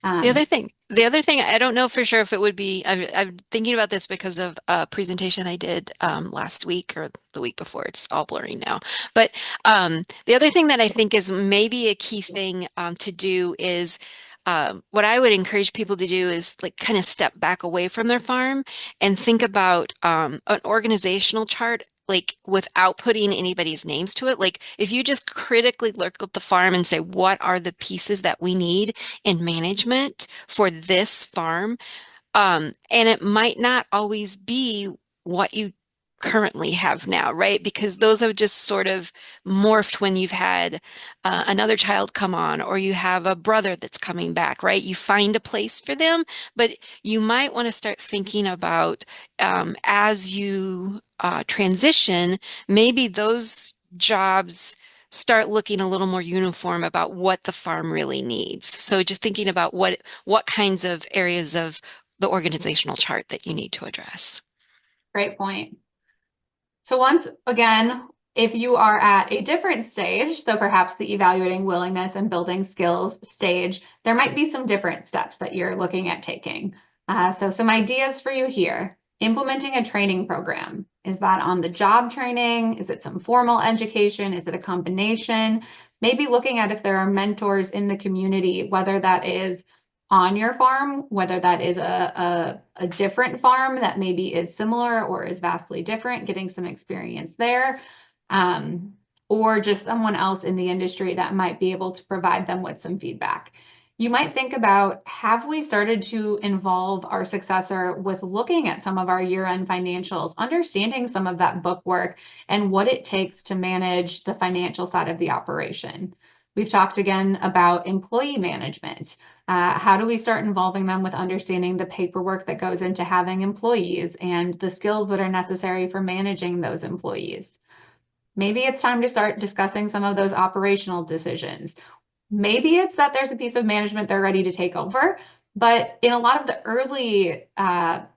Um, The other thing, I don't know for sure if it would be, I'm thinking about this because of a presentation I did last week or the week before. It's all blurry now. But the other thing that I think is maybe a key thing to do is what I would encourage people to do is like kind of step back away from their farm and think about an organizational chart. Like without putting anybody's names to it, like if you just critically look at the farm and say, what are the pieces that we need in management for this farm? And it might not always be what you currently have now, right? Because those have just sort of morphed when you've had another child come on, or you have a brother that's coming back, right? You find a place for them, but you might want to start thinking about as you transition, maybe those jobs start looking a little more uniform about what the farm really needs. So just thinking about what kinds of areas of the organizational chart that you need to address. Great point. So once again, if you are at a different stage, so perhaps the evaluating willingness and building skills stage, there might be some different steps that you're looking at taking. So some ideas for you here. Implementing a training program. Is that on the job training? Is it some formal education? Is it a combination? Maybe looking at if there are mentors in the community, whether that is on your farm, whether that is a different farm that maybe is similar or is vastly different, getting some experience there, or just someone else in the industry that might be able to provide them with some feedback. You might think about, have we started to involve our successor with looking at some of our year-end financials, understanding some of that book work and what it takes to manage the financial side of the operation? We've talked again about employee management. How do we start involving them with understanding the paperwork that goes into having employees and the skills that are necessary for managing those employees? Maybe it's time to start discussing some of those operational decisions. Maybe it's that there's a piece of management they're ready to take over, but in a lot of the early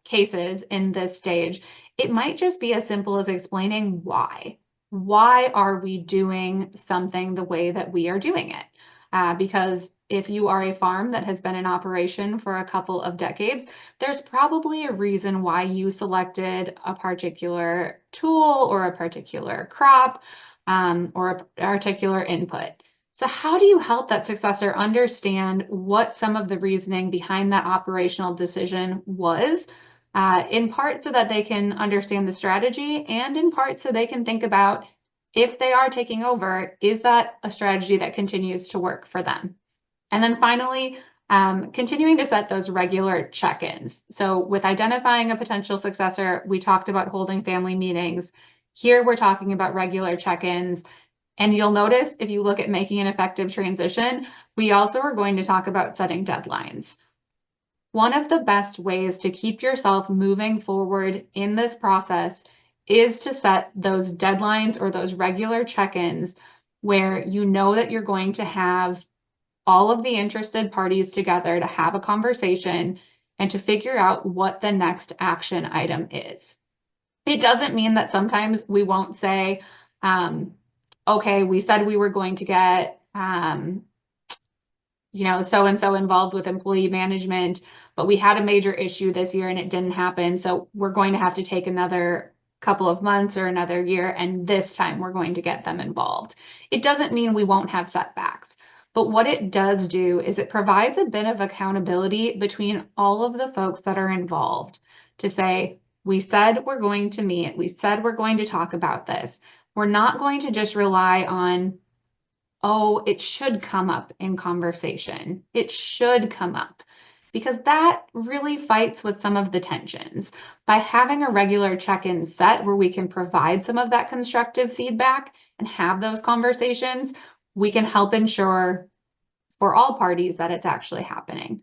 cases in this stage, it might just be as simple as explaining why. Why are we doing something the way that we are doing it? Because if you are a farm that has been in operation for a couple of decades, there's probably a reason why you selected a particular tool or a particular crop or a particular input. So how do you help that successor understand what some of the reasoning behind that operational decision was, in part so that they can understand the strategy, and in part so they can think about if they are taking over, is that a strategy that continues to work for them? And then finally, continuing to set those regular check-ins. So with identifying a potential successor, we talked about holding family meetings. Here we're talking about regular check-ins. And you'll notice if you look at making an effective transition, we also are going to talk about setting deadlines. One of the best ways to keep yourself moving forward in this process is to set those deadlines or those regular check-ins where you know that you're going to have all of the interested parties together to have a conversation and to figure out what the next action item is. It doesn't mean that sometimes we won't say, okay, we said we were going to get, so and so involved with employee management, but we had a major issue this year and it didn't happen. So we're going to have to take another couple of months or another year, and this time we're going to get them involved. It doesn't mean we won't have setbacks, but what it does do is it provides a bit of accountability between all of the folks that are involved to say, we said we're going to meet, we said we're going to talk about this. We're not going to just rely on, oh, it should come up in conversation. It should come up, because that really fights with some of the tensions. By having a regular check-in set where we can provide some of that constructive feedback and have those conversations, we can help ensure for all parties that it's actually happening.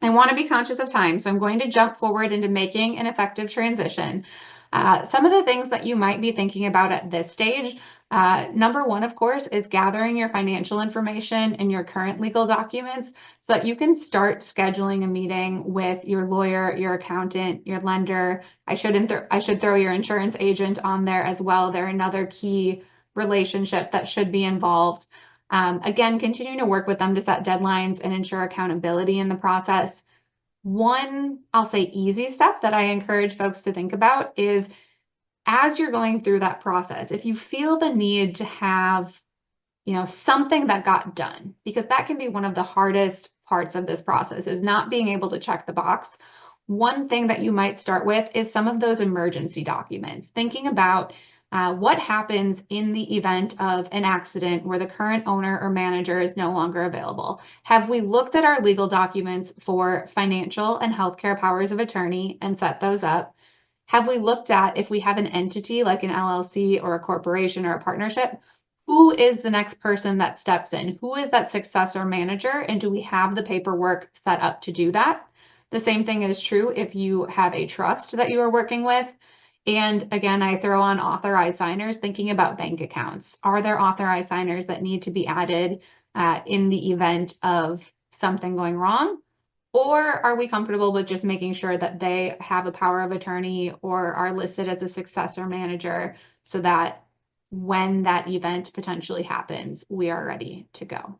I want to be conscious of time, so I'm going to jump forward into making an effective transition. Some of the things that you might be thinking about at this stage, number one, of course, is gathering your financial information and your current legal documents so that you can start scheduling a meeting with your lawyer, your accountant, your lender. I should throw your insurance agent on there as well. They're another key relationship that should be involved. Again, continuing to work with them to set deadlines and ensure accountability in the process. One, I'll say, easy step that I encourage folks to think about is, as you're going through that process, if you feel the need to have, something that got done, because that can be one of the hardest parts of this process, is not being able to check the box. One thing that you might start with is some of those emergency documents, thinking about What happens in the event of an accident where the current owner or manager is no longer available? Have we looked at our legal documents for financial and healthcare powers of attorney and set those up? Have we looked at if we have an entity like an LLC or a corporation or a partnership? Who is the next person that steps in? Who is that successor manager? And do we have the paperwork set up to do that? The same thing is true if you have a trust that you are working with. And again, I throw on authorized signers, thinking about bank accounts. Are there authorized signers that need to be added in the event of something going wrong? Or are we comfortable with just making sure that they have a power of attorney or are listed as a successor manager so that when that event potentially happens, we are ready to go?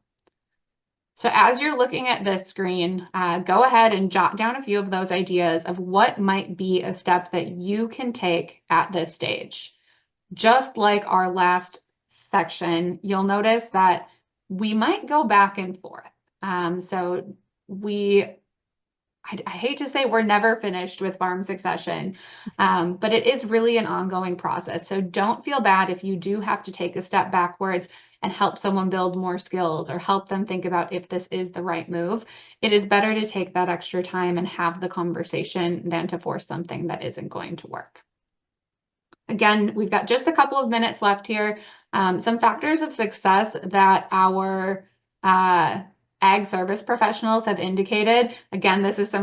So as you're looking at this screen, go ahead and jot down a few of those ideas of what might be a step that you can take at this stage. Just like our last section, you'll notice that we might go back and forth. So I hate to say we're never finished with farm succession, but it is really an ongoing process. So don't feel bad if you do have to take a step backwards and help someone build more skills or help them think about if this is the right move. It is better to take that extra time and have the conversation than to force something that isn't going to work. Again, we've got just a couple of minutes left here. Some factors of success that our ag service professionals have indicated. Again, this is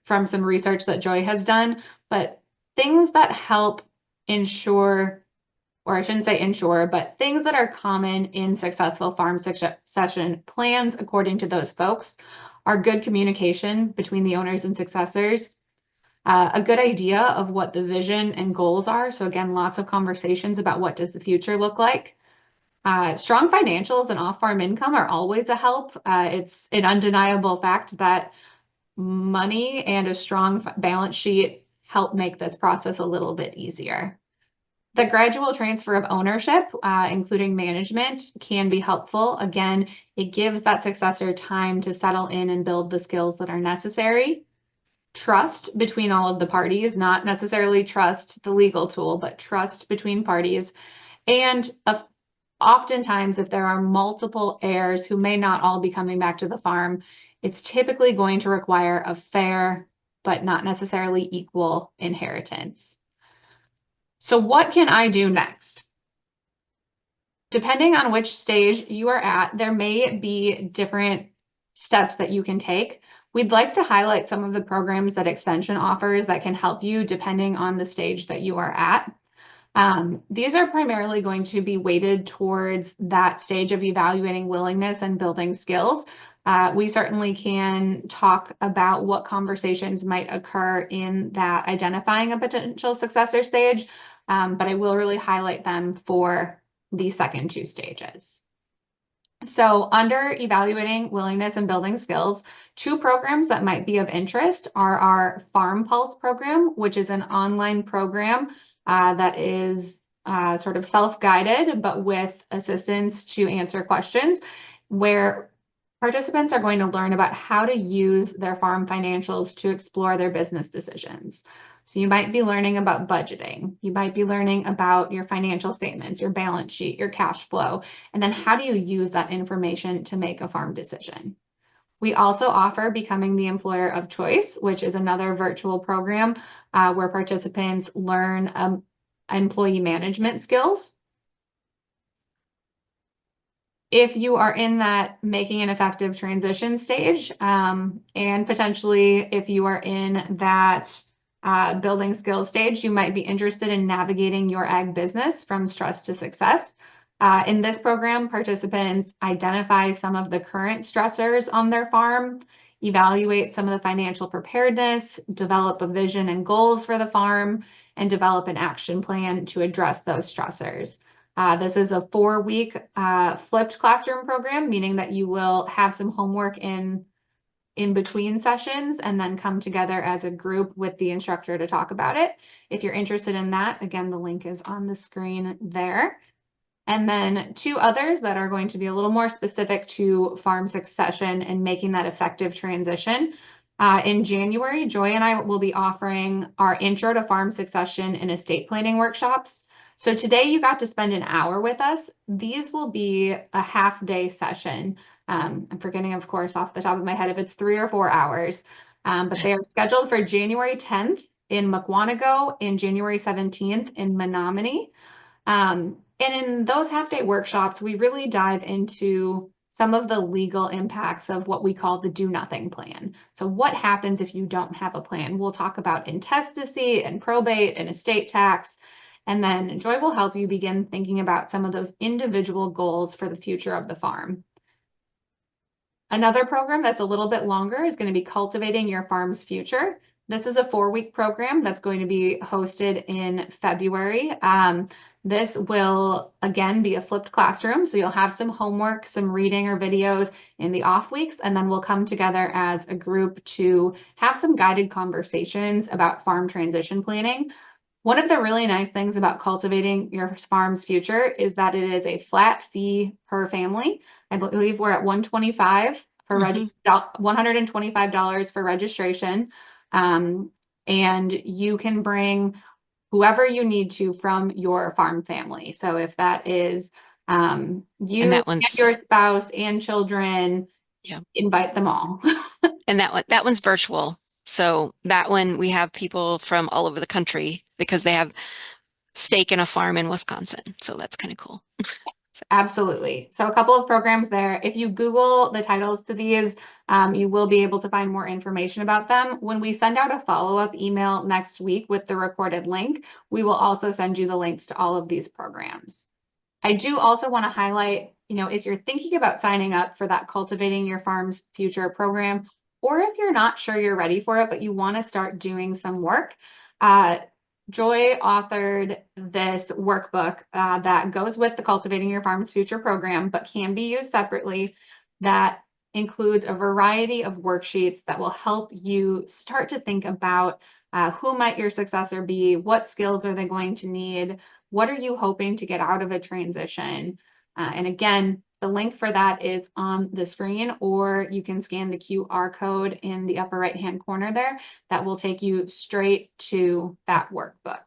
from some research that Joy has done, but things that help ensure, or I shouldn't say ensure, but things that are common in successful farm succession plans, according to those folks, are good communication between the owners and successors, a good idea of what the vision and goals are. So again, lots of conversations about what does the future look like. Strong financials and off-farm income are always a help. It's an undeniable fact that money and a strong balance sheet help make this process a little bit easier. The gradual transfer of ownership, including management, can be helpful. Again, it gives that successor time to settle in and build the skills that are necessary. Trust between all of the parties, not necessarily trust the legal tool, but trust between parties. And oftentimes, if there are multiple heirs who may not all be coming back to the farm, it's typically going to require a fair but not necessarily equal inheritance. So what can I do next? Depending on which stage you are at, there may be different steps that you can take. We'd like to highlight some of the programs that Extension offers that can help you depending on the stage that you are at. These are primarily going to be weighted towards that stage of evaluating willingness and building skills. We certainly can talk about what conversations might occur in that identifying a potential successor stage, but I will really highlight them for the second two stages. So under evaluating willingness and building skills, two programs that might be of interest are our Farm Pulse program, which is an online program that is sort of self-guided, but with assistance to answer questions, where participants are going to learn about how to use their farm financials to explore their business decisions. So you might be learning about budgeting. You might be learning about your financial statements, your balance sheet, your cash flow, and then how do you use that information to make a farm decision. We also offer Becoming the Employer of Choice, which is another virtual program where participants learn employee management skills. If you are in that making an effective transition stage, and potentially if you are in that building skills stage, you might be interested in navigating your ag business from stress to success. In this program, participants identify some of the current stressors on their farm, evaluate some of the financial preparedness, develop a vision and goals for the farm, and develop an action plan to address those stressors. This is a 4-week flipped classroom program, meaning that you will have some homework in between sessions and then come together as a group with the instructor to talk about it. If you're interested in that, again, the link is on the screen there. And then two others that are going to be a little more specific to farm succession and making that effective transition. In January, Joy and I will be offering our Intro to Farm Succession and Estate Planning workshops. So today you got to spend an hour with us. These will be a half day session. I'm forgetting, of course, off the top of my head if it's 3 or 4 hours, but they are scheduled for January 10th in Mukwonago and January 17th in Menominee. And in those half-day workshops, we really dive into some of the legal impacts of what we call the do nothing plan. So what happens if you don't have a plan? We'll talk about intestacy and probate and estate tax. And then Joy will help you begin thinking about some of those individual goals for the future of the farm. Another program that's a little bit longer is going to be Cultivating Your Farm's Future. This is a 4-week program that's going to be hosted in February. This will, again, be a flipped classroom. So you'll have some homework, some reading or videos in the off weeks, and then we'll come together as a group to have some guided conversations about farm transition planning. One of the really nice things about Cultivating Your Farm's Future is that it is a flat fee per family. I believe we're at 125 for Hmm. $125 for registration. And you can bring whoever you need to from your farm family. So if that is And you that and one's, your spouse and children, yeah. invite them all. And that one's virtual. So that one we have people from all over the country because they have stake in a farm in Wisconsin. So that's kind of cool. So, Absolutely. So a couple of programs there. If you Google the titles to these, you will be able to find more information about them. When we send out a follow-up email next week with the recorded link, we will also send you the links to all of these programs. I do also want to highlight, if you're thinking about signing up for that Cultivating Your Farm's Future program, or if you're not sure you're ready for it, but you want to start doing some work, uh, Joy authored this workbook that goes with the Cultivating Your Farm's Future program, but can be used separately, that includes a variety of worksheets that will help you start to think about who might your successor be, what skills are they going to need, what are you hoping to get out of a transition? And again, the link for that is on the screen, or you can scan the QR code in the upper right-hand corner there. That will take you straight to that workbook.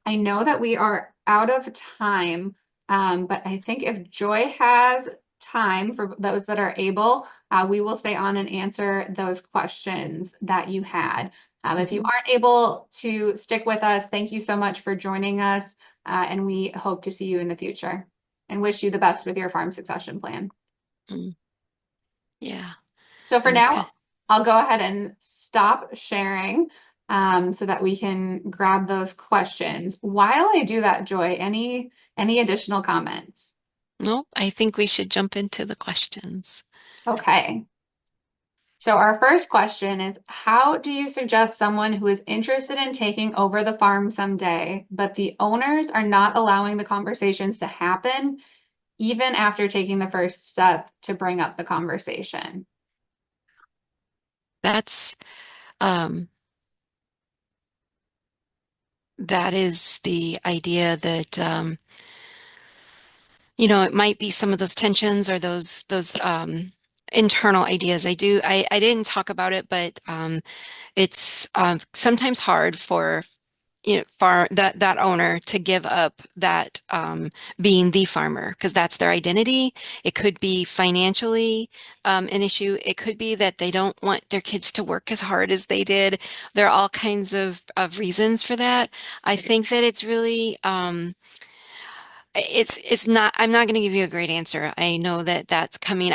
I know that we are out of time, but I think if Joy has time for those that are able, we will stay on and answer those questions that you had. If you mhm. aren't able to stick with us, thank you so much for joining us, and we hope to see you in the future and wish you the best with your farm succession plan. Mm, yeah. So for And it's kind now, I'll go ahead and stop sharing so that we can grab those questions. While I do that, Joy, any additional comments? nope, I think we should jump into the questions. Okay. So our first question is, how do you suggest someone who is interested in taking over the farm someday, but the owners are not allowing the conversations to happen, even after taking the first step to bring up the conversation? That's um that is the idea that it might be some of those tensions or those internal ideas. I didn't talk about it, but it's sometimes hard for for that owner to give up that being the farmer because that's their identity. It could be financially an issue. It could be that they don't want their kids to work as hard as they did. There are all kinds of reasons for that. I think that it's really it's not, I'm not going to give you a great answer. I know that that's coming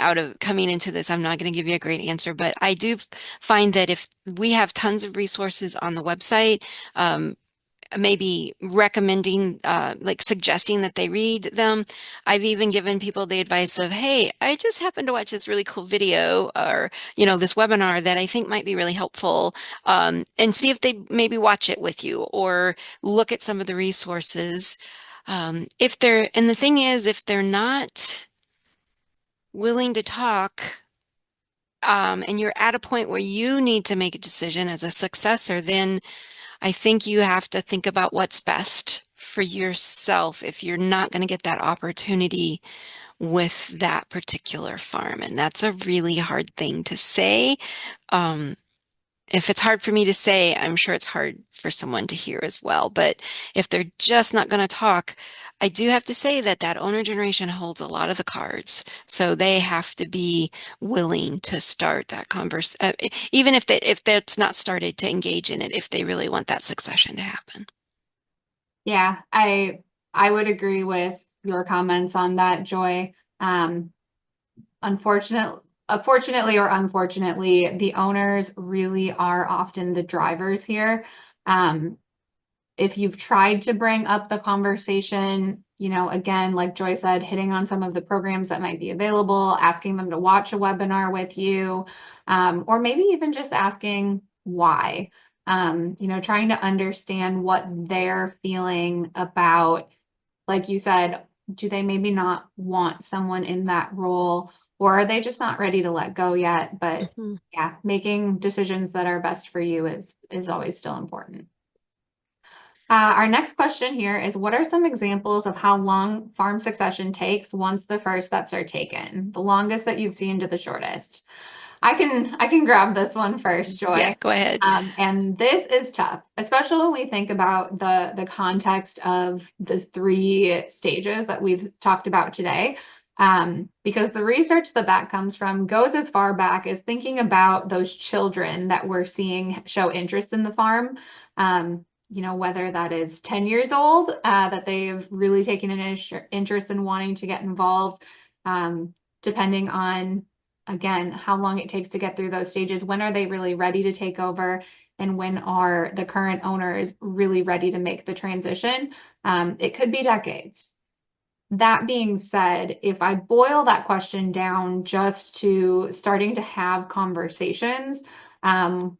into this. I'm not going to give you a great answer, but I do find that if we have tons of resources on the website, um, maybe recommending, like suggesting that they read them. I've even given people the advice of, hey, I just happened to watch this really cool video or, this webinar that I think might be really helpful. And see if they maybe watch it with you or look at some of the resources. And the thing is, if they're not willing to talk, and you're at a point where you need to make a decision as a successor, then I think you have to think about what's best for yourself if you're not going to get that opportunity with that particular farm. And that's a really hard thing to say. Um, if it's hard for me to say, I'm sure it's hard for someone to hear as well. But if they're just not going to talk, I do have to say that that owner generation holds a lot of the cards. So they have to be willing to start that even if that's not started, to engage in it if they really want that succession to happen. Yeah, I would agree with your comments on that, Joy. Um, Unfortunately or unfortunately, the owners really are often the drivers here. Um, if you've tried to bring up the conversation, again, like Joy said, hitting on some of the programs that might be available, asking them to watch a webinar with you, or maybe even just asking why. Trying to understand what they're feeling about, like you said, do they maybe not want someone in that role, or are they just not ready to let go yet? But Mhm. yeah, making decisions that are best for you is always still important. Our next question here is, what are some examples of how long farm succession takes once the first steps are taken? The longest that you've seen to the shortest. I can grab this one first, Yeah, Joy. go ahead. And this is tough, especially when we think about the context of the three stages that we've talked about today. Because the research that comes from goes as far back as thinking about those children that we're seeing show interest in the farm. Whether that is 10 years old, that they've really taken an interest in wanting to get involved, um, depending on, again, how long it takes to get through those stages. When are they really ready to take over? And when are the current owners really ready to make the transition? It could be decades. That being said, if I boil that question down just to starting to have conversations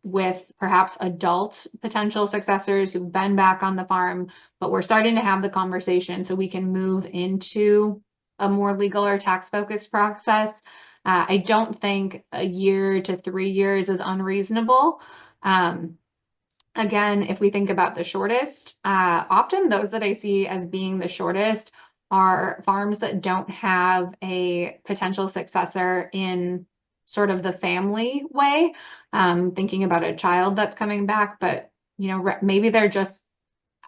with perhaps adult potential successors who've been back on the farm, but we're starting to have the conversation so we can move into a more legal or tax focused process. I don't think a year to 3 years is unreasonable. Um, Again, if we think about the shortest, often those that I see as being the shortest are farms that don't have a potential successor in sort of the family way. Thinking about a child that's coming back, but maybe they're just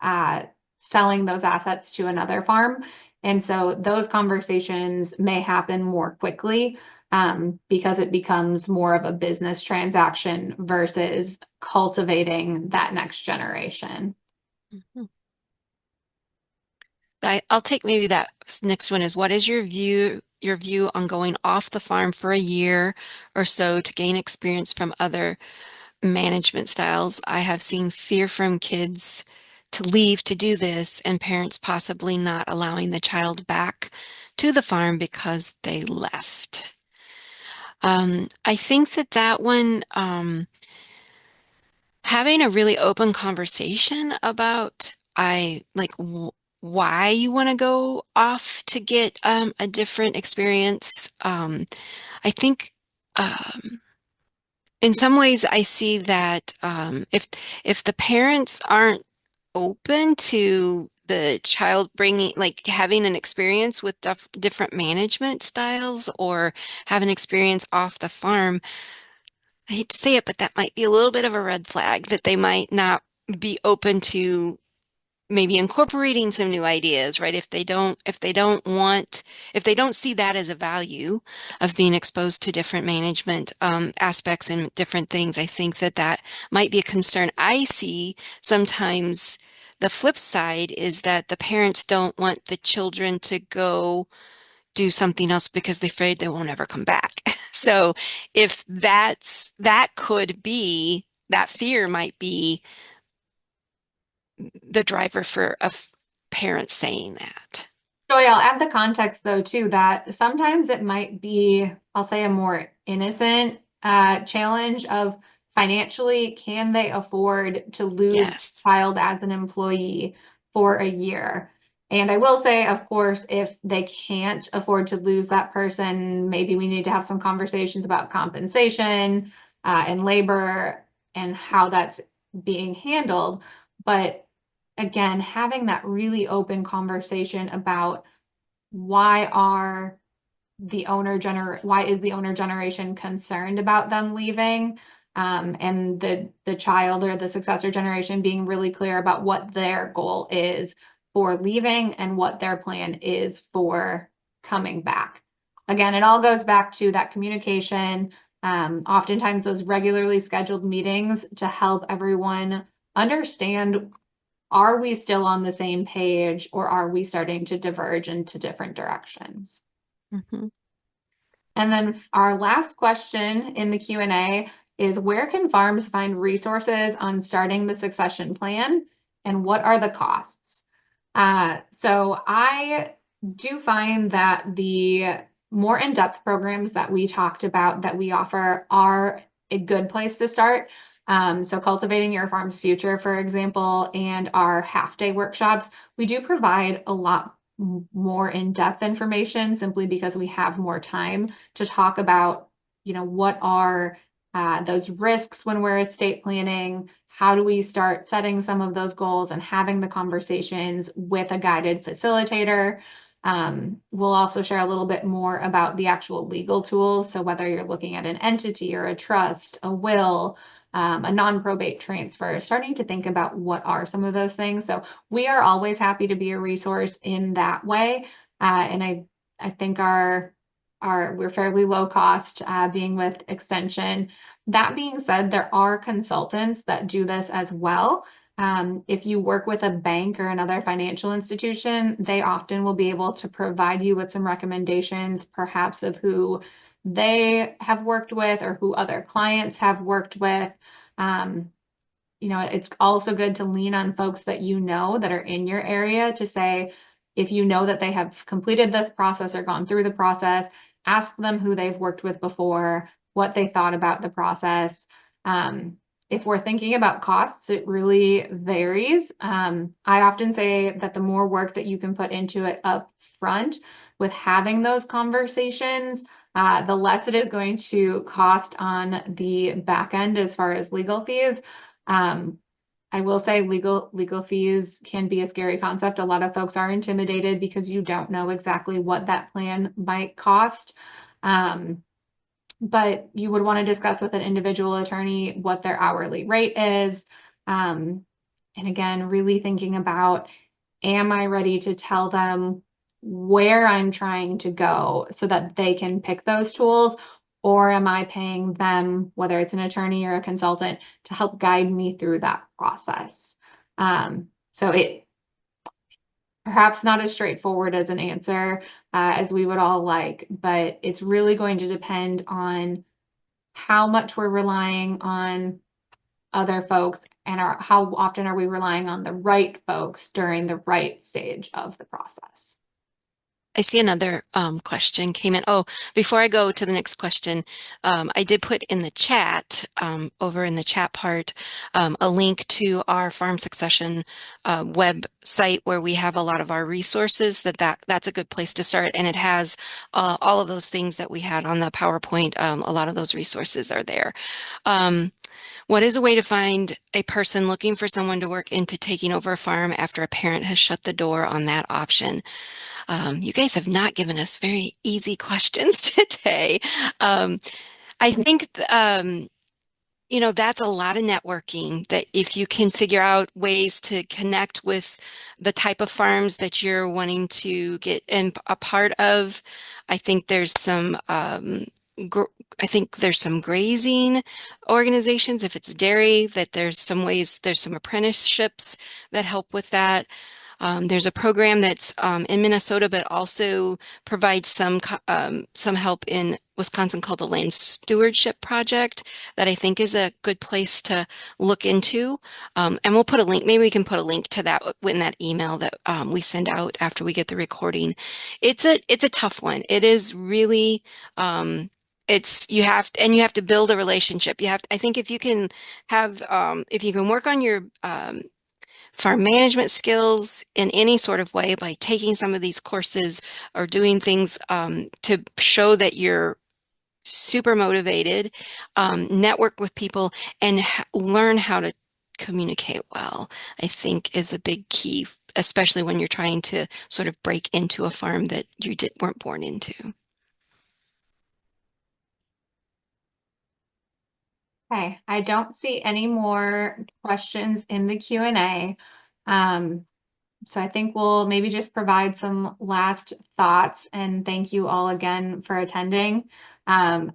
uh, selling those assets to another farm. And so those conversations may happen more quickly because it becomes more of a business transaction versus cultivating that next generation. Mhm. I'll take maybe that next one is, what is your view on going off the farm for a year or so to gain experience from other management styles? I have seen fear from kids to leave to do this, and parents possibly not allowing the child back to the farm because they left. I think that one, having a really open conversation about why you want to go off to get a different experience. I think in some ways I see that if the parents aren't open to the child bringing, like having an experience with different management styles or have an experience off the farm, I hate to say it, but that might be a little bit of a red flag that they might not be open to maybe incorporating some new ideas, right? If they don't see that as a value of being exposed to different management aspects and different things, I think that might be a concern. I see sometimes the flip side is that the parents don't want the children to go do something else because they're afraid they won't ever come back. So if that could be, that fear might be the driver for a parent saying that. Joy, I'll add the context though too that sometimes it might be, I'll say, a more innocent challenge of financially, can they afford to lose Yes. a child as an employee for a year? And I will say, of course, if they can't afford to lose that person, maybe we need to have some conversations about compensation and labor and how that's being handled. But again, having that really open conversation about why is the owner generation concerned about them leaving? and the child or the successor generation being really clear about what their goal is for leaving and what their plan is for coming back. Again, it all goes back to that communication, oftentimes those regularly scheduled meetings to help everyone understand, are we still on the same page or are we starting to diverge into different directions? Mhm. And then our last question in the Q&A is, where can farms find resources on starting the succession plan and what are the costs? So I do find that the more in-depth programs that we talked about that we offer are a good place to start. So Cultivating Your Farm's Future, for example, and our half-day workshops, we do provide a lot more in-depth information simply because we have more time to talk about, what are those risks when we're estate planning? How do we start setting some of those goals and having the conversations with a guided facilitator? We'll also share a little bit more about the actual legal tools. So whether you're looking at an entity or a trust, a will, a non-probate transfer, starting to think about what are some of those things. So we are always happy to be a resource in that way. And I think we're fairly low cost, being with Extension. That being said, there are consultants that do this as well. If you work with a bank or another financial institution, they often will be able to provide you with some recommendations, perhaps of who they have worked with or who other clients have worked with. Um, it's also good to lean on folks that that are in your area to say, if you know that they have completed this process or gone through the process, ask them who they've worked with before, what they thought about the process. If we're thinking about costs, it really varies. I often say that the more work that you can put into it up front with having those conversations, the less it is going to cost on the back end as far as legal fees. Um, I will say legal fees can be a scary concept. A lot of folks are intimidated because you don't know exactly what that plan might cost. But you would want to discuss with an individual attorney what their hourly rate is. And again, really thinking about, am I ready to tell them where I'm trying to go so that they can pick those tools? Or am I paying them, whether it's an attorney or a consultant, to help guide me through that process? So it perhaps not as straightforward as an answer as we would all like, but it's really going to depend on how much we're relying on other folks and how often are we relying on the right folks during the right stage of the process. I see another question came in. Oh, before I go to the next question, I did put in the chat, over in the chat part, a link to our farm succession website where we have a lot of our resources. That's a good place to start, and it has all of those things that we had on the PowerPoint. A lot of those resources are there. What is a way to find a person looking for someone to work into taking over a farm after a parent has shut the door on that option? You guys have not given us very easy questions today. Um, I think, that's a lot of networking that if you can figure out ways to connect with the type of farms that you're wanting to get in a part of, I think there's some, gr I think there's some grazing organizations. If it's dairy, that there's some ways, there's some apprenticeships that help with that. There's a program that's in Minnesota, but also provides some help in Wisconsin called the Land Stewardship Project that I think is a good place to look into. And we'll put a link, maybe we can put a link to that in that email that we send out after we get the recording. It's a tough one. It is really you have to build a relationship. I think if you can if you can work on your farm management skills in any sort of way by taking some of these courses or doing things to show that you're super motivated, network with people, and learn how to communicate well, I think is a big key, especially when you're trying to sort of break into a farm that you weren't born into. Okay, I don't see any more questions in the Q&A. Um, so I think we'll maybe just provide some last thoughts and thank you all again for attending. Um,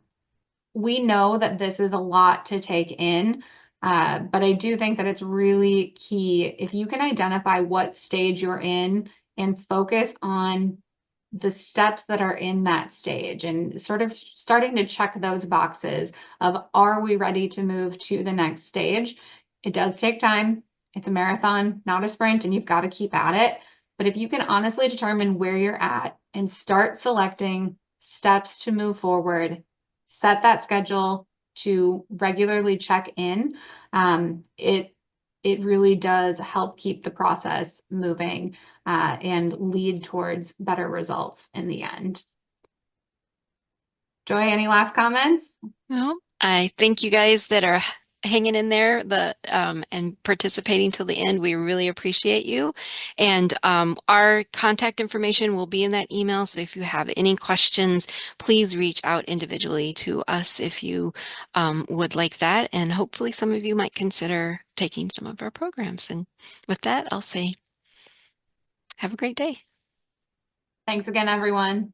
we know that this is a lot to take in, but I do think that it's really key if you can identify what stage you're in and focus on the steps that are in that stage and sort of starting to check those boxes of are we ready to move to the next stage? It does take time. It's a marathon, not a sprint, and you've got to keep at it. But if you can honestly determine where you're at and start selecting steps to move forward, set that schedule to regularly check in, it really does help keep the process moving and lead towards better results in the end. Joy, any last comments? Well, I thank you guys that are hanging in there and participating till the end. We really appreciate you. And our contact information will be in that email. So if you have any questions, please reach out individually to us if you would like that. And hopefully some of you might consider taking some of our programs. And with that, I'll say have a great day. Thanks again, everyone.